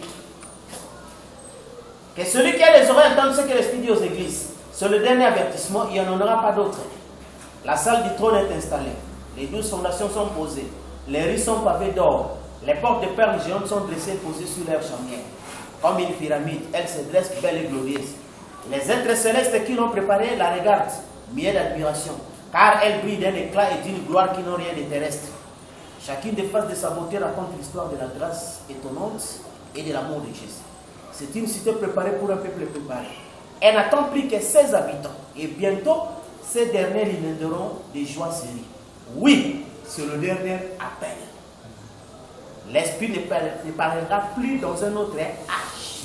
que celui qui a les oreilles entende ce que l'Esprit dit aux églises, c'est le dernier avertissement, il n'y en aura pas d'autre. La salle du trône est installée, les 12 fondations sont posées, les rues sont pavées d'or, les portes de perles géantes sont dressées, posées sur leurs charnières. Comme une pyramide, elle se dresse belle et glorieuse. Les êtres célestes qui l'ont préparée la regardent, muets d'admiration, car elle brille d'un éclat et d'une gloire qui n'ont rien de terrestre. Chacune des faces de sa beauté raconte l'histoire de la grâce étonnante et de l'amour de Jésus. C'est une cité préparée pour un peuple préparé. Elle n'attend plus que 16 habitants. Et bientôt, ces derniers l'inonderont de joie série. Oui, c'est le dernier appel. L'Esprit ne parlera plus dans un autre âge.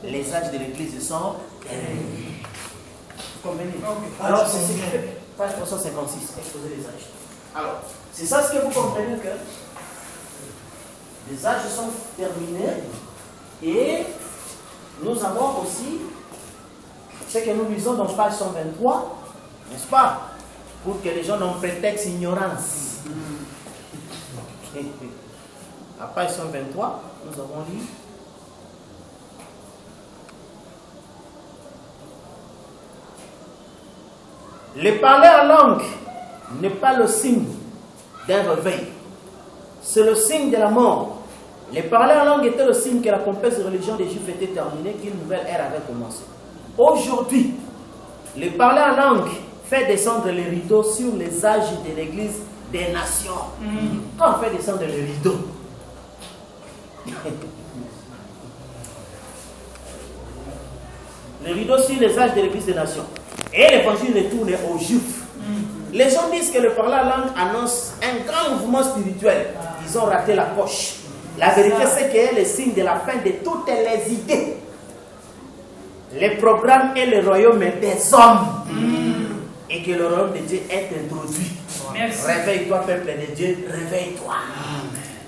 Les âges de l'Église sont terminés. Vous comprenez? Alors, c'est ce qui fait page 356, exposer les âges. Alors, c'est ça ce que vous comprenez, que les âges sont terminés et nous avons aussi ce que nous lisons dans page 123, n'est-ce pas? Pour que les gens n'ont prétexte ignorance. À page 123, nous avons lu le parler en langue n'est pas le signe d'un réveil. C'est le signe de la mort. Le parler en langue était le signe que la complexe religion des Juifs était terminée, qu'une nouvelle ère avait commencé. Aujourd'hui, le parler en langue fait descendre les rideaux sur les âges de l'Église des nations. Quand on fait descendre les rideaux, les rideaux sur les âges de l'Église des nations. Et l'évangile est tourné aux Juifs. Les gens disent que le parler en langue annonce un grand mouvement spirituel. Ils ont raté la poche. La vérité, c'est qu'elle est le signe de la fin de toutes les idées, les programmes et le royaume des hommes. Et que le royaume de Dieu est introduit. Réveille-toi, peuple de Dieu, réveille-toi.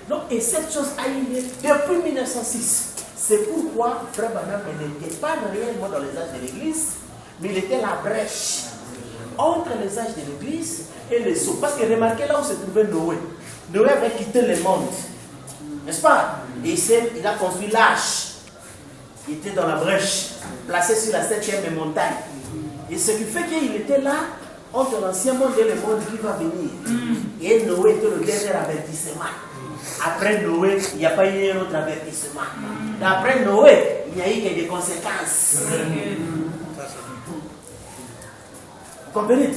Donc, et cette chose a eu lieu depuis 1906. C'est pourquoi Frère Branham n'était pas réellement dans les âges de l'Église, mais il était la brèche entre les âges de l'Église et les sceaux. Parce que remarquez là où se trouvait Noé. Noé avait quitté le monde, n'est-ce pas? Et il a construit l'arche. Il était dans la brèche, placé sur la 7e montagne. Et ce qui fait qu'il était là entre l'ancien monde et le monde qui va venir. Et Noé était le dernier avertissement. Après Noé, il n'y a pas eu un autre avertissement. D'après Noé, il n'y a eu que des conséquences. Vous comprenez?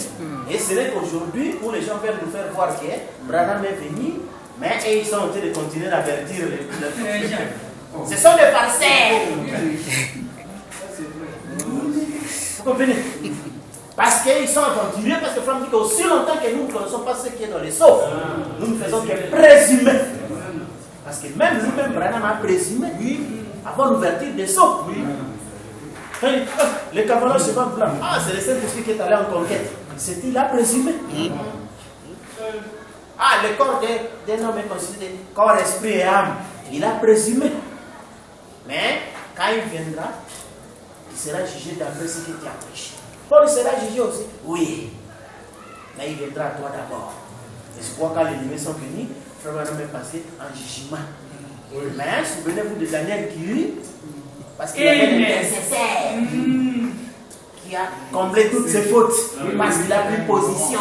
Et c'est vrai qu'aujourd'hui, où les gens veulent nous faire voir que Branham est venu, mais ils sont en train de continuer d'avertir les gens. Ce sont des farceurs. Vous comprenez? Parce qu'ils sont aventurés, parce que Franck dit qu'aussi longtemps que nous ne connaissons pas ce qui est dans les seaux, nous ne faisons que présumer. Parce que même nous-mêmes, Branham a présumé avant l'ouverture des seaux. Les cavaliers se vendent blanc. Ah, c'est le Saint-Esprit qui est allé en conquête. C'est il a présumé. Ah, le corps d'un homme est considéré corps, esprit et âme. Il a présumé. Mais quand il viendra, il sera jugé d'après ce qu'il t'a prêché. Paul sera jugé aussi. Oui. Mais il viendra à toi d'abord. Et je crois que quand les ennemis sont venus, Frère Branham est passé en jugement. Mais souvenez-vous de Daniel qui, parce qu'il avait un nécessaire qui a comblé toutes ses fautes, parce qu'il a pris position.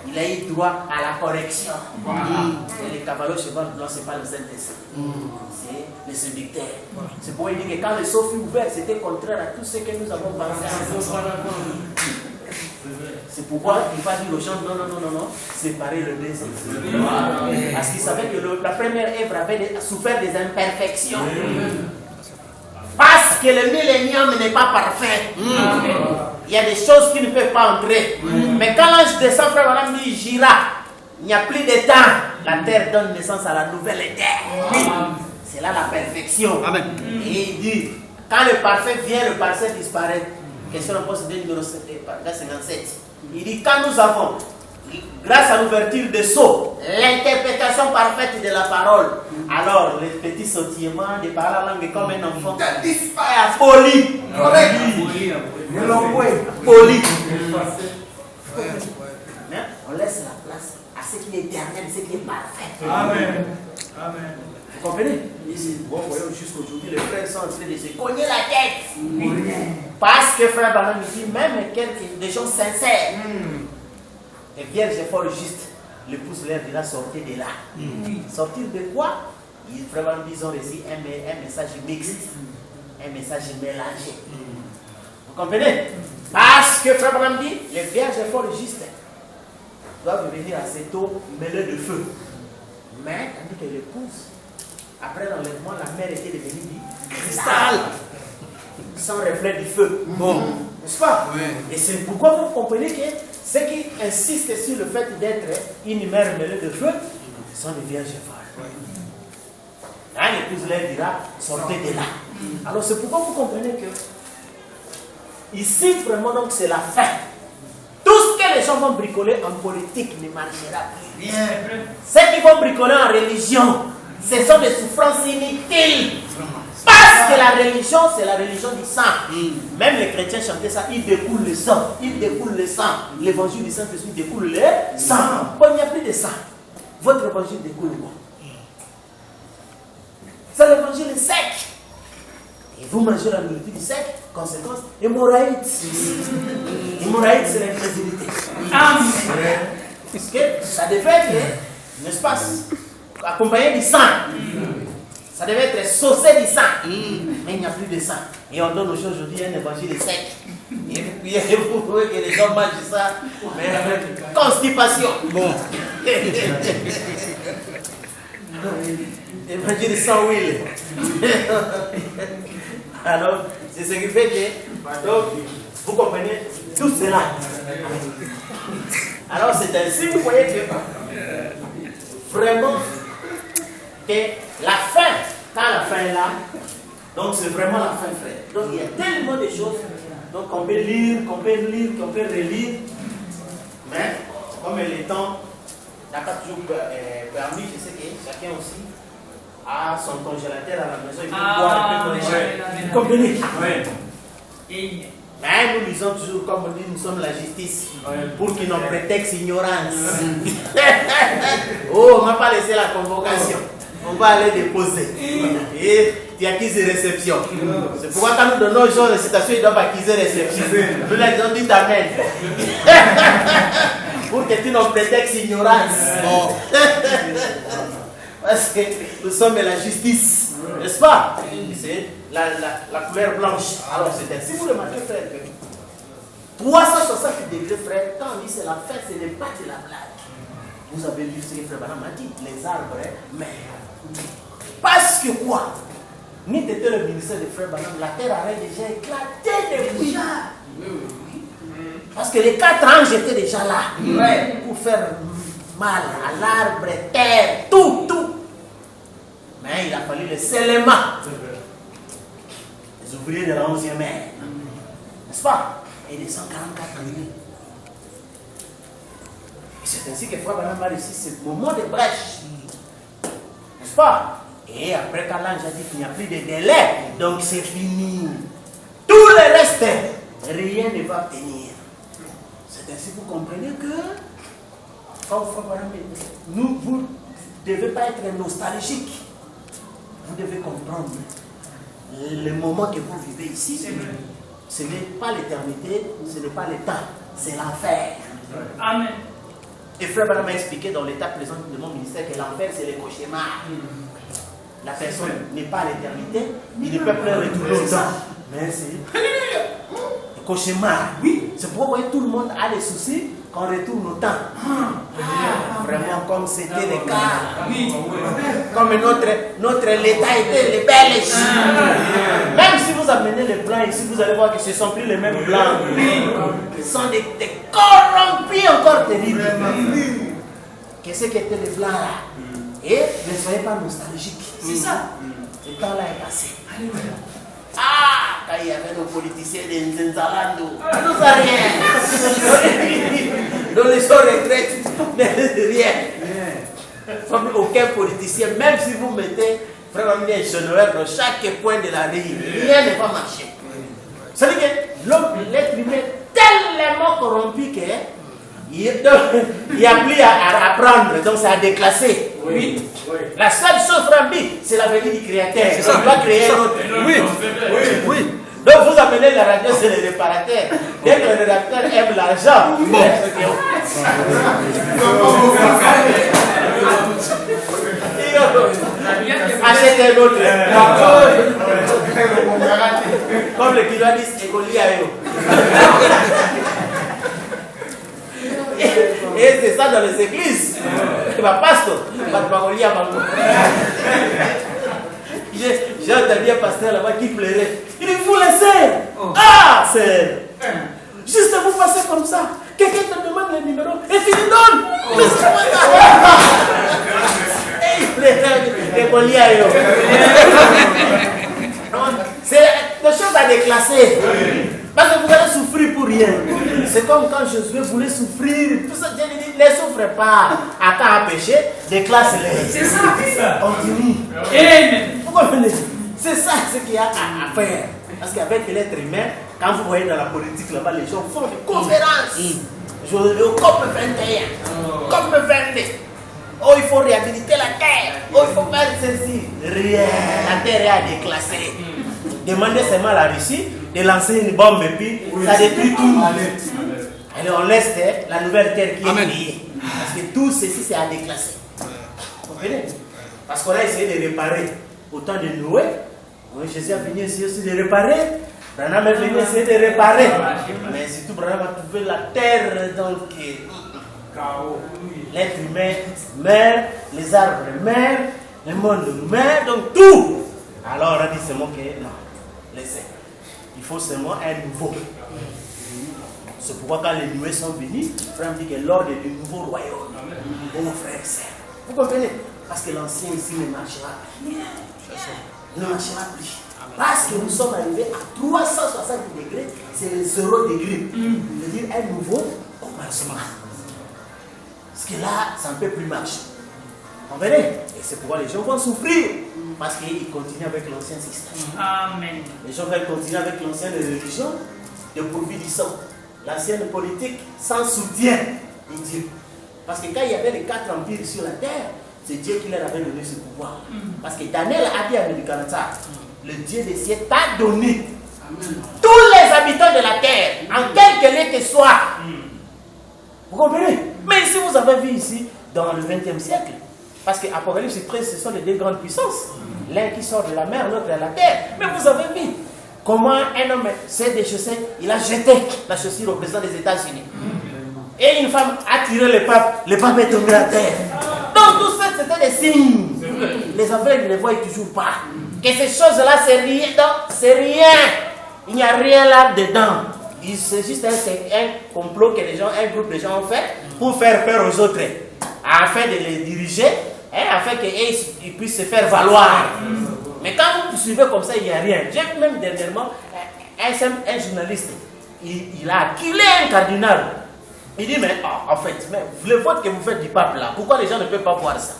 Il a eu droit à la correction. Et les cavaliers cheval blanc, ce n'est pas le Saint-Esprit, c'est le séducteur. C'est pour dire que quand le sceau fut ouvert, c'était contraire à tout ce que nous avons pensé. C'est pourquoi il va dire aux gens, non, séparez le deuxième. Parce qu'il savait que la première œuvre avait souffert des imperfections. Parce que le millénium n'est pas parfait. Il y a des choses qui ne peuvent pas entrer. Mais quand l'ange descend, frère, madame, il gira. Il n'y a plus de temps. La terre donne naissance à la nouvelle terre. C'est là la perfection. Amen. Et il dit, quand le parfait vient, le parfait disparaît. Question de poste numéro 57. Il dit, quand nous avons, grâce à l'ouverture des sceaux, l'interprétation parfaite de la parole, alors les petits sautillements de parler la langue comme un enfant disparaît. Poli. Poli. Mais on laisse la place à ce qui est éternel, ce qui est parfait. Amen. Amen. Vous comprenez? Bon, voyons jusqu'aujourd'hui, les frères sont en train de se cogner la tête. Parce que frère Branham dit, même des gens sincères, les vierges fort justes, l'épouse leur dira sortir de là. Sortir de quoi? Frère Branham dit, ils ont reçu un message mixte, un message mélangé. Vous comprenez? Parce que frère Branham dit, les vierges fort justes doivent venir à cette eau mêlée de feu. Mais, tandis que l'épouse, après l'enlèvement, la mer était devenue du cristal, sans reflet du feu. Bon, n'est-ce pas? Oui. Et c'est pourquoi vous comprenez que ceux qui insistent sur le fait d'être une mer mêlée de feu sont des vierges folles. Là, l'épouse leur dira, sortez de là. Alors c'est pourquoi vous comprenez que ici, vraiment, donc c'est la fin. Tout ce que les gens vont bricoler en politique ne marchera plus. Bien. Ceux qui vont bricoler en religion, ce sont des souffrances inutiles. Parce que la religion, c'est la religion du sang. Même les chrétiens chantaient ça, ils découlent le sang. Ils découlent le sang. L'évangile du Saint-Esprit découle le sang. Bon, il n'y a plus de sang. Votre évangile découle quoi? C'est l'évangile sec. Et vous mangez la nourriture du sec, conséquence, hémorroïde. Hémorroïde, c'est l'incrédulité. Parce que ça devait être, n'est-ce pas, accompagné du sang. Ça devait être saucé du sang. Mais il n'y a plus de sang. Et on donne aux gens aujourd'hui un évangile sec. Et vous voyez que les gens mangent ça, mais avec constipation. Bon. Évangile sans huile. Alors, c'est ce qui fait que, donc, vous comprenez tout cela. Alors, c'est ainsi, vous voyez que, vraiment, que la fin, quand la fin est là, donc c'est vraiment la fin, frère. Donc, il y a tellement de choses qu'on peut lire, qu'on peut relire, mais, comme le temps n'a pas toujours permis, je sais que chacun aussi a son congélateur à la maison, il peut boire, il peut congélateur. Vous comprenez? Oui. Mais nous lisons toujours, comme on dit, nous sommes la justice, pour qu'ils n'ont prétexte ignorance. Oh, on ne m'a pas laissé la convocation. On va aller déposer. Et tu acquises réception. C'est pourquoi quand nous donnons aux gens les citations, ils doivent acquiser réception. Nous leur disons, dites Amen. Pour que tu n'en prétexte ignorance. Parce que nous sommes la justice. N'est-ce pas? C'est la couleur blanche. Alors c'est ainsi. Vous remarquez, frère, que 360 degrés, frère, quand on dit c'est la fin, ce n'est pas de la blague. Vous avez lu ce que frère Branham a dit, les arbres, mais parce que quoi? Ni t'étais le ministère de frère Branham, la terre avait déjà éclaté depuis. Parce que les 4 anges étaient déjà là pour faire mal à l'arbre, terre, tout. Mais il a fallu le scellement. Les ouvriers de la 11e ère. N'est-ce pas? Et les 144 années. Et c'est ainsi que Frère Branham a réussi ce moment de brèche. N'est-ce pas? Et après, quand l'ange a dit qu'il n'y a plus de délai, donc c'est fini. Tout le reste, rien ne va tenir. C'est ainsi que vous comprenez que, quand Frère Branham dit, vous ne devez pas être nostalgique. Vous devez comprendre le moment que vous vivez ici. Ce n'est pas l'éternité, ce n'est pas le temps, c'est l'enfer. Amen. Et Frère Branham m'a expliqué dans l'état présent de mon ministère que l'enfer c'est le cauchemar. La personne n'est pas à l'éternité, il ne peut plus retourner au temps. Mais c'est le cauchemar. Oui, C'est pourquoi vous voyez, tout le monde a des soucis qu'on retourne au temps. Vraiment comme c'était le cas. Comme notre l'État était les Belges. Même si vous amenez les blancs ici, vous allez voir que ce ne sont plus les mêmes blancs. Ce sont des corrompus encore terribles. Qu'est-ce qu'étaient les blancs là? Et ne soyez pas nostalgiques. C'est ça. Ce temps-là est passé. Ah, quand il y avait nos politiciens de Nzenzalando, nous a rien. Dans les gens retraites, rien. Aucun politicien, même si vous mettez vraiment un chenouer dans chaque coin de la rue, rien ne va marcher. C'est-à-dire que l'être humain est tellement corrompu qu'il n'y a plus à apprendre, donc c'est à déclasser. Oui. La seule chose, Rambi, c'est la venue du créateur. On doit créer un autre. Oui. Donc vous amenez la radio, c'est le réparateur. Dès que le rédacteur aime l'argent, achetez un autre. Comme le kilo dit, écolier à eux. Et c'est ça dans les églises. Pasteur, j'ai entendu un pasteur là-bas qui pleurait. Il dit, vous laissez. Ah, c'est. Juste vous passez comme ça. Quelqu'un te demande le numéro et tu lui donnes. Mais c'est pas ça. Et il pleurait. C'est des choses à déclasser. Parce que vous allez souffrir pour rien. C'est comme quand Josué voulait souffrir. Tout ça, Dieu dit, ne souffre pas. Attends à pécher, déclasse-les. C'est ça. On dit. Vous comprenez? C'est ça ce qu'il y a à faire. Parce qu'avec l'être humain, quand vous voyez dans la politique là-bas, les gens font des conférences. Josué, COP 21. COP 22. Oh, il faut réhabiliter la terre. Oh, il faut faire ceci. Rien. La terre est à déclasser. Demandez seulement à la Russie de lancer une bombe et puis ça détruit tout. Alors on laisse la nouvelle terre qui est créée. Parce que tout ceci c'est à déclasser. Vous comprenez? Parce qu'on a essayé de réparer au temps de Noé. Jésus est venu essayer aussi de réparer. Branham est venu essayer de réparer. Mais surtout Branham a trouvé la terre donc l'être humain meurt, les arbres meurent, le monde meurt, donc tout. Alors on a dit seulement que non, laissez. Il faut seulement un nouveau. C'est pourquoi quand les nouveaux sont venus, Frère dit que l'ordre du nouveau royaume. Mon frère, c'est. Vous comprenez? Parce que l'ancien ici ne marchera plus. Ne marchera plus. Parce que nous sommes arrivés à 360 degrés, c'est le 0 degré. Je veux dire un nouveau commencement. Parce que là, ça ne peut plus marcher. Vous comprenez? Et c'est pourquoi les gens vont souffrir. Parce qu'ils continuent avec l'ancien système.
Amen.
Les gens veulent continuer avec l'ancienne religion de pourvu du sang. L'ancienne politique sans soutien de Dieu. Parce que quand il y avait les 4 empires sur la terre, c'est Dieu qui leur avait donné ce pouvoir. Parce que Daniel a dit à Nebuchadnezzar, le Dieu des cieux t'a donné tous les habitants de la terre, en quelque lieu que soit. Vous comprenez? Mais si vous avez vu ici, dans le 20e siècle, parce qu'Apocalypse 13, ce sont les deux grandes puissances. L'un qui sort de la mer, l'autre de la terre. Mais vous avez vu comment un homme s'est déchaussé, il a jeté la chaussure au président des États-Unis. Et une femme a tiré le pape est tombé à terre. Donc tout ça, c'était des signes. Les aveugles ne les voient toujours pas. Que ces choses-là, c'est rien. C'est rien. Il n'y a rien là-dedans. C'est juste un complot que les gens, un groupe de gens ont fait pour faire peur aux autres, afin de les diriger, afin qu'ils puissent se faire valoir. Mais quand vous suivez comme ça, il n'y a rien. J'ai vu même dernièrement un journaliste, il a acculé un cardinal. Il dit, mais en fait, le vote que vous faites du pape là, pourquoi les gens ne peuvent pas voir ça?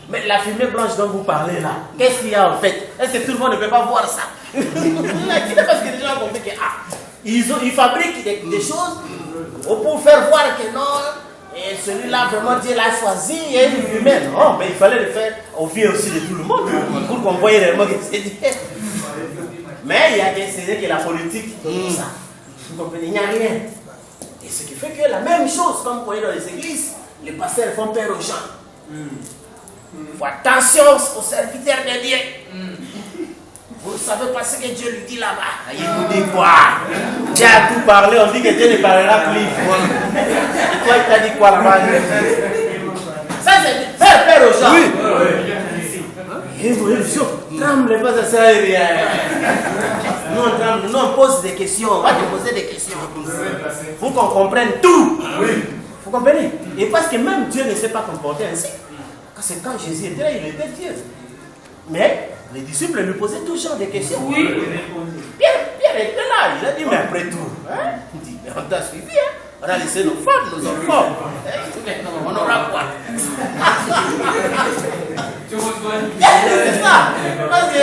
Mais la fumée blanche dont vous parlez là, qu'est-ce qu'il y a en fait? Est-ce que tout le monde ne peut pas voir ça? Parce que les gens ont compris que ils fabriquent des choses pour faire voir que non, et celui-là vraiment Dieu l'a choisi et une fumée. Non, mais il fallait le faire au pied aussi de tout le monde pour qu'on voie réellement que c'est Dieu. Mais il y a des c'est que la politique, tout ça. Vous comprenez? Il n'y a rien. Et ce qui fait que la même chose, comme vous voyez dans les églises, les pasteurs font peur aux gens. Il faut attention aux serviteurs de Dieu. Vous ne savez pas ce que Dieu lui dit là-bas. Il vous dit quoi? Dieu a tout parlé, on dit que Dieu ne parlera plus. Et toi, il t'a dit quoi là-bas? Ça, c'est faire peur aux gens. Oui. Et vous, tremble pas, ça sert à rien. Nous, on tremble, nous, on pose des questions. On va te poser des questions. Il faut qu'on comprenne tout. Vous comprenez? Et parce que même Dieu ne s'est pas comporté ainsi. Parce que quand Jésus était là, il était Dieu. Mais les disciples lui posaient tout genre de questions. Oui. Pierre était là. Il a dit, mais après tout, hein? Il dit, mais on t'a suivi, hein? On a laissé nos femmes, nos enfants. On aura quoi? C'est ça. Parce que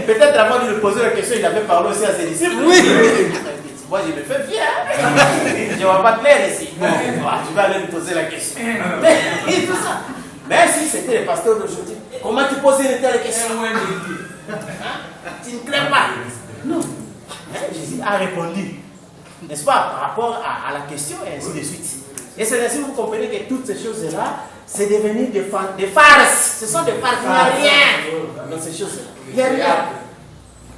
peut-être avant de lui poser la question, il avait parlé aussi à ses disciples. Oui. Moi, je me fais fier. Je ne vois pas clair ici. Bon, je vais aller lui poser la question. Mais tout ça. Mais si c'était le pasteur d'aujourd'hui, comment tu poses une telle question? Tu ne crains pas? Non. Jésus a répondu. N'est-ce pas? Par rapport à la question et ainsi de suite. Et c'est ainsi que vous comprenez que toutes ces choses-là, c'est devenu des farces. Ce sont des farces. Il n'y a rien dans ces choses-là. Il n'y a rien.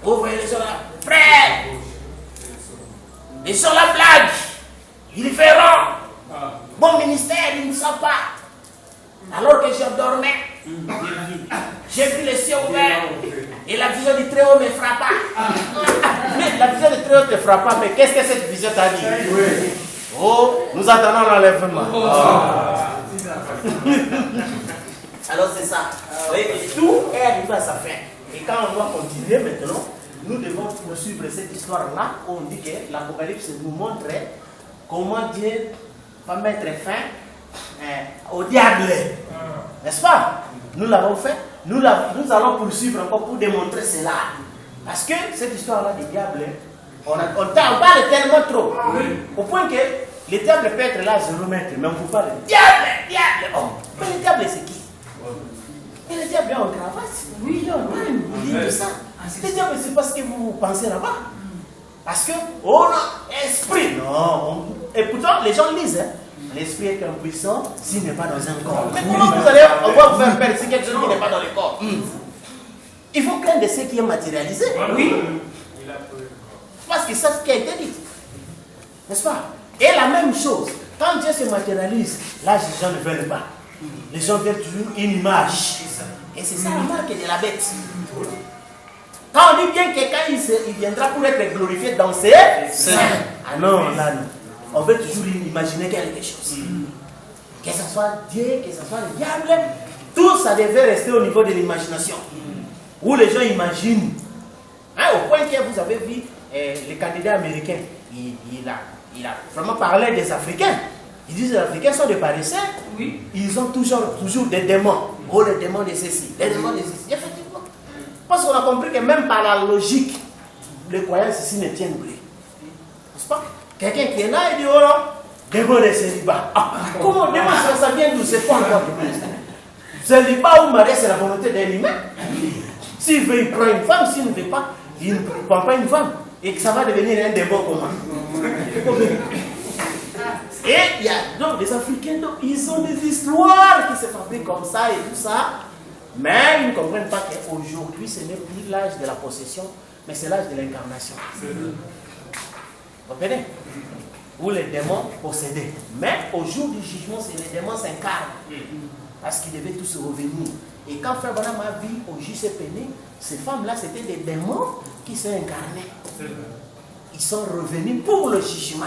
Vous voyez les gens là, frère, ils sont la blague. Ils verront. Bon ministère, ils ne savent pas. Alors que je dormais, j'ai vu les cieux ouverts et la vision du Très-Haut me frappa. Mais la vision du Très-Haut te frappa, mais qu'est-ce que cette vision t'a dit? Oh, nous attendons l'enlèvement. Alors c'est ça. Vous voyez que tout est arrivé à sa fin. Et quand on doit continuer maintenant, nous devons poursuivre cette histoire-là où on dit que l'Apocalypse nous montre comment Dieu va mettre fin au diable. N'est-ce pas? Nous l'avons fait. Nous allons poursuivre encore pour démontrer cela. Parce que cette histoire-là du diable, on parle tellement trop. Au point que le diable peut être là à se remettre. Mais on vous parle de diable. Oh. Mais le diable, c'est qui? Et le diable est en cravate. Oui, il dit tout ça. Le diable, c'est parce que vous pensez là-bas. Parce que, oh non, esprit. Non. Et pourtant, les gens lisent. L'esprit est impuissant s'il n'est pas dans un corps. Mais comment on va vous faire peur si quelque chose qui n'est pas dans le corps? Il faut craindre de ce qui est matérialisé. Oui. Parce que c'est ce qui a été dit. N'est-ce pas? Et la même chose, quand Dieu se matérialise, là, les gens ne veulent pas. Les gens veulent toujours une image. Et c'est ça la marque de la bête. Quand on dit bien que quelqu'un il viendra pour être glorifié dans ses seins. Ah non, là non. On veut toujours imaginer quelque chose. Que ce soit Dieu, que ce soit le diable, tout ça devait rester au niveau de l'imagination. Où les gens imaginent. Hein, au point que vous avez vu le candidat américain, il a vraiment parlé des Africains. Ils disent que les Africains sont des paresseux. Oui. Ils ont toujours des démons. Oh, les démons de ceci, les démons de ceci. Effectivement. Parce qu'on a compris que même par la logique, les croyances ici ne tiennent plus. N'est-ce pas? Quelqu'un qui est là, il dit, oh non, démon de célibat. Ah, comment démon ça vient d'où? C'est pas encore démon. Célibat ou mariage, c'est la volonté d'un humain. S'il veut, il prend une femme. S'il ne veut pas, il ne prend pas une femme. Et que ça va devenir un démon comment? Et il y a donc des Africains, donc, ils ont des histoires qui se fabriquent comme ça et tout ça. Mais ils ne comprennent pas qu'aujourd'hui, ce n'est plus l'âge de la possession, mais c'est l'âge de l'incarnation. Vous comprenez? Où les démons possédaient. Mais au jour du jugement, c'est les démons s'incarnent. Parce qu'ils devaient tous revenir. Et quand Frère Branham a vu au JCPN, ces femmes-là, c'était des démons qui s'est incarnés. Ils sont revenus pour le jugement.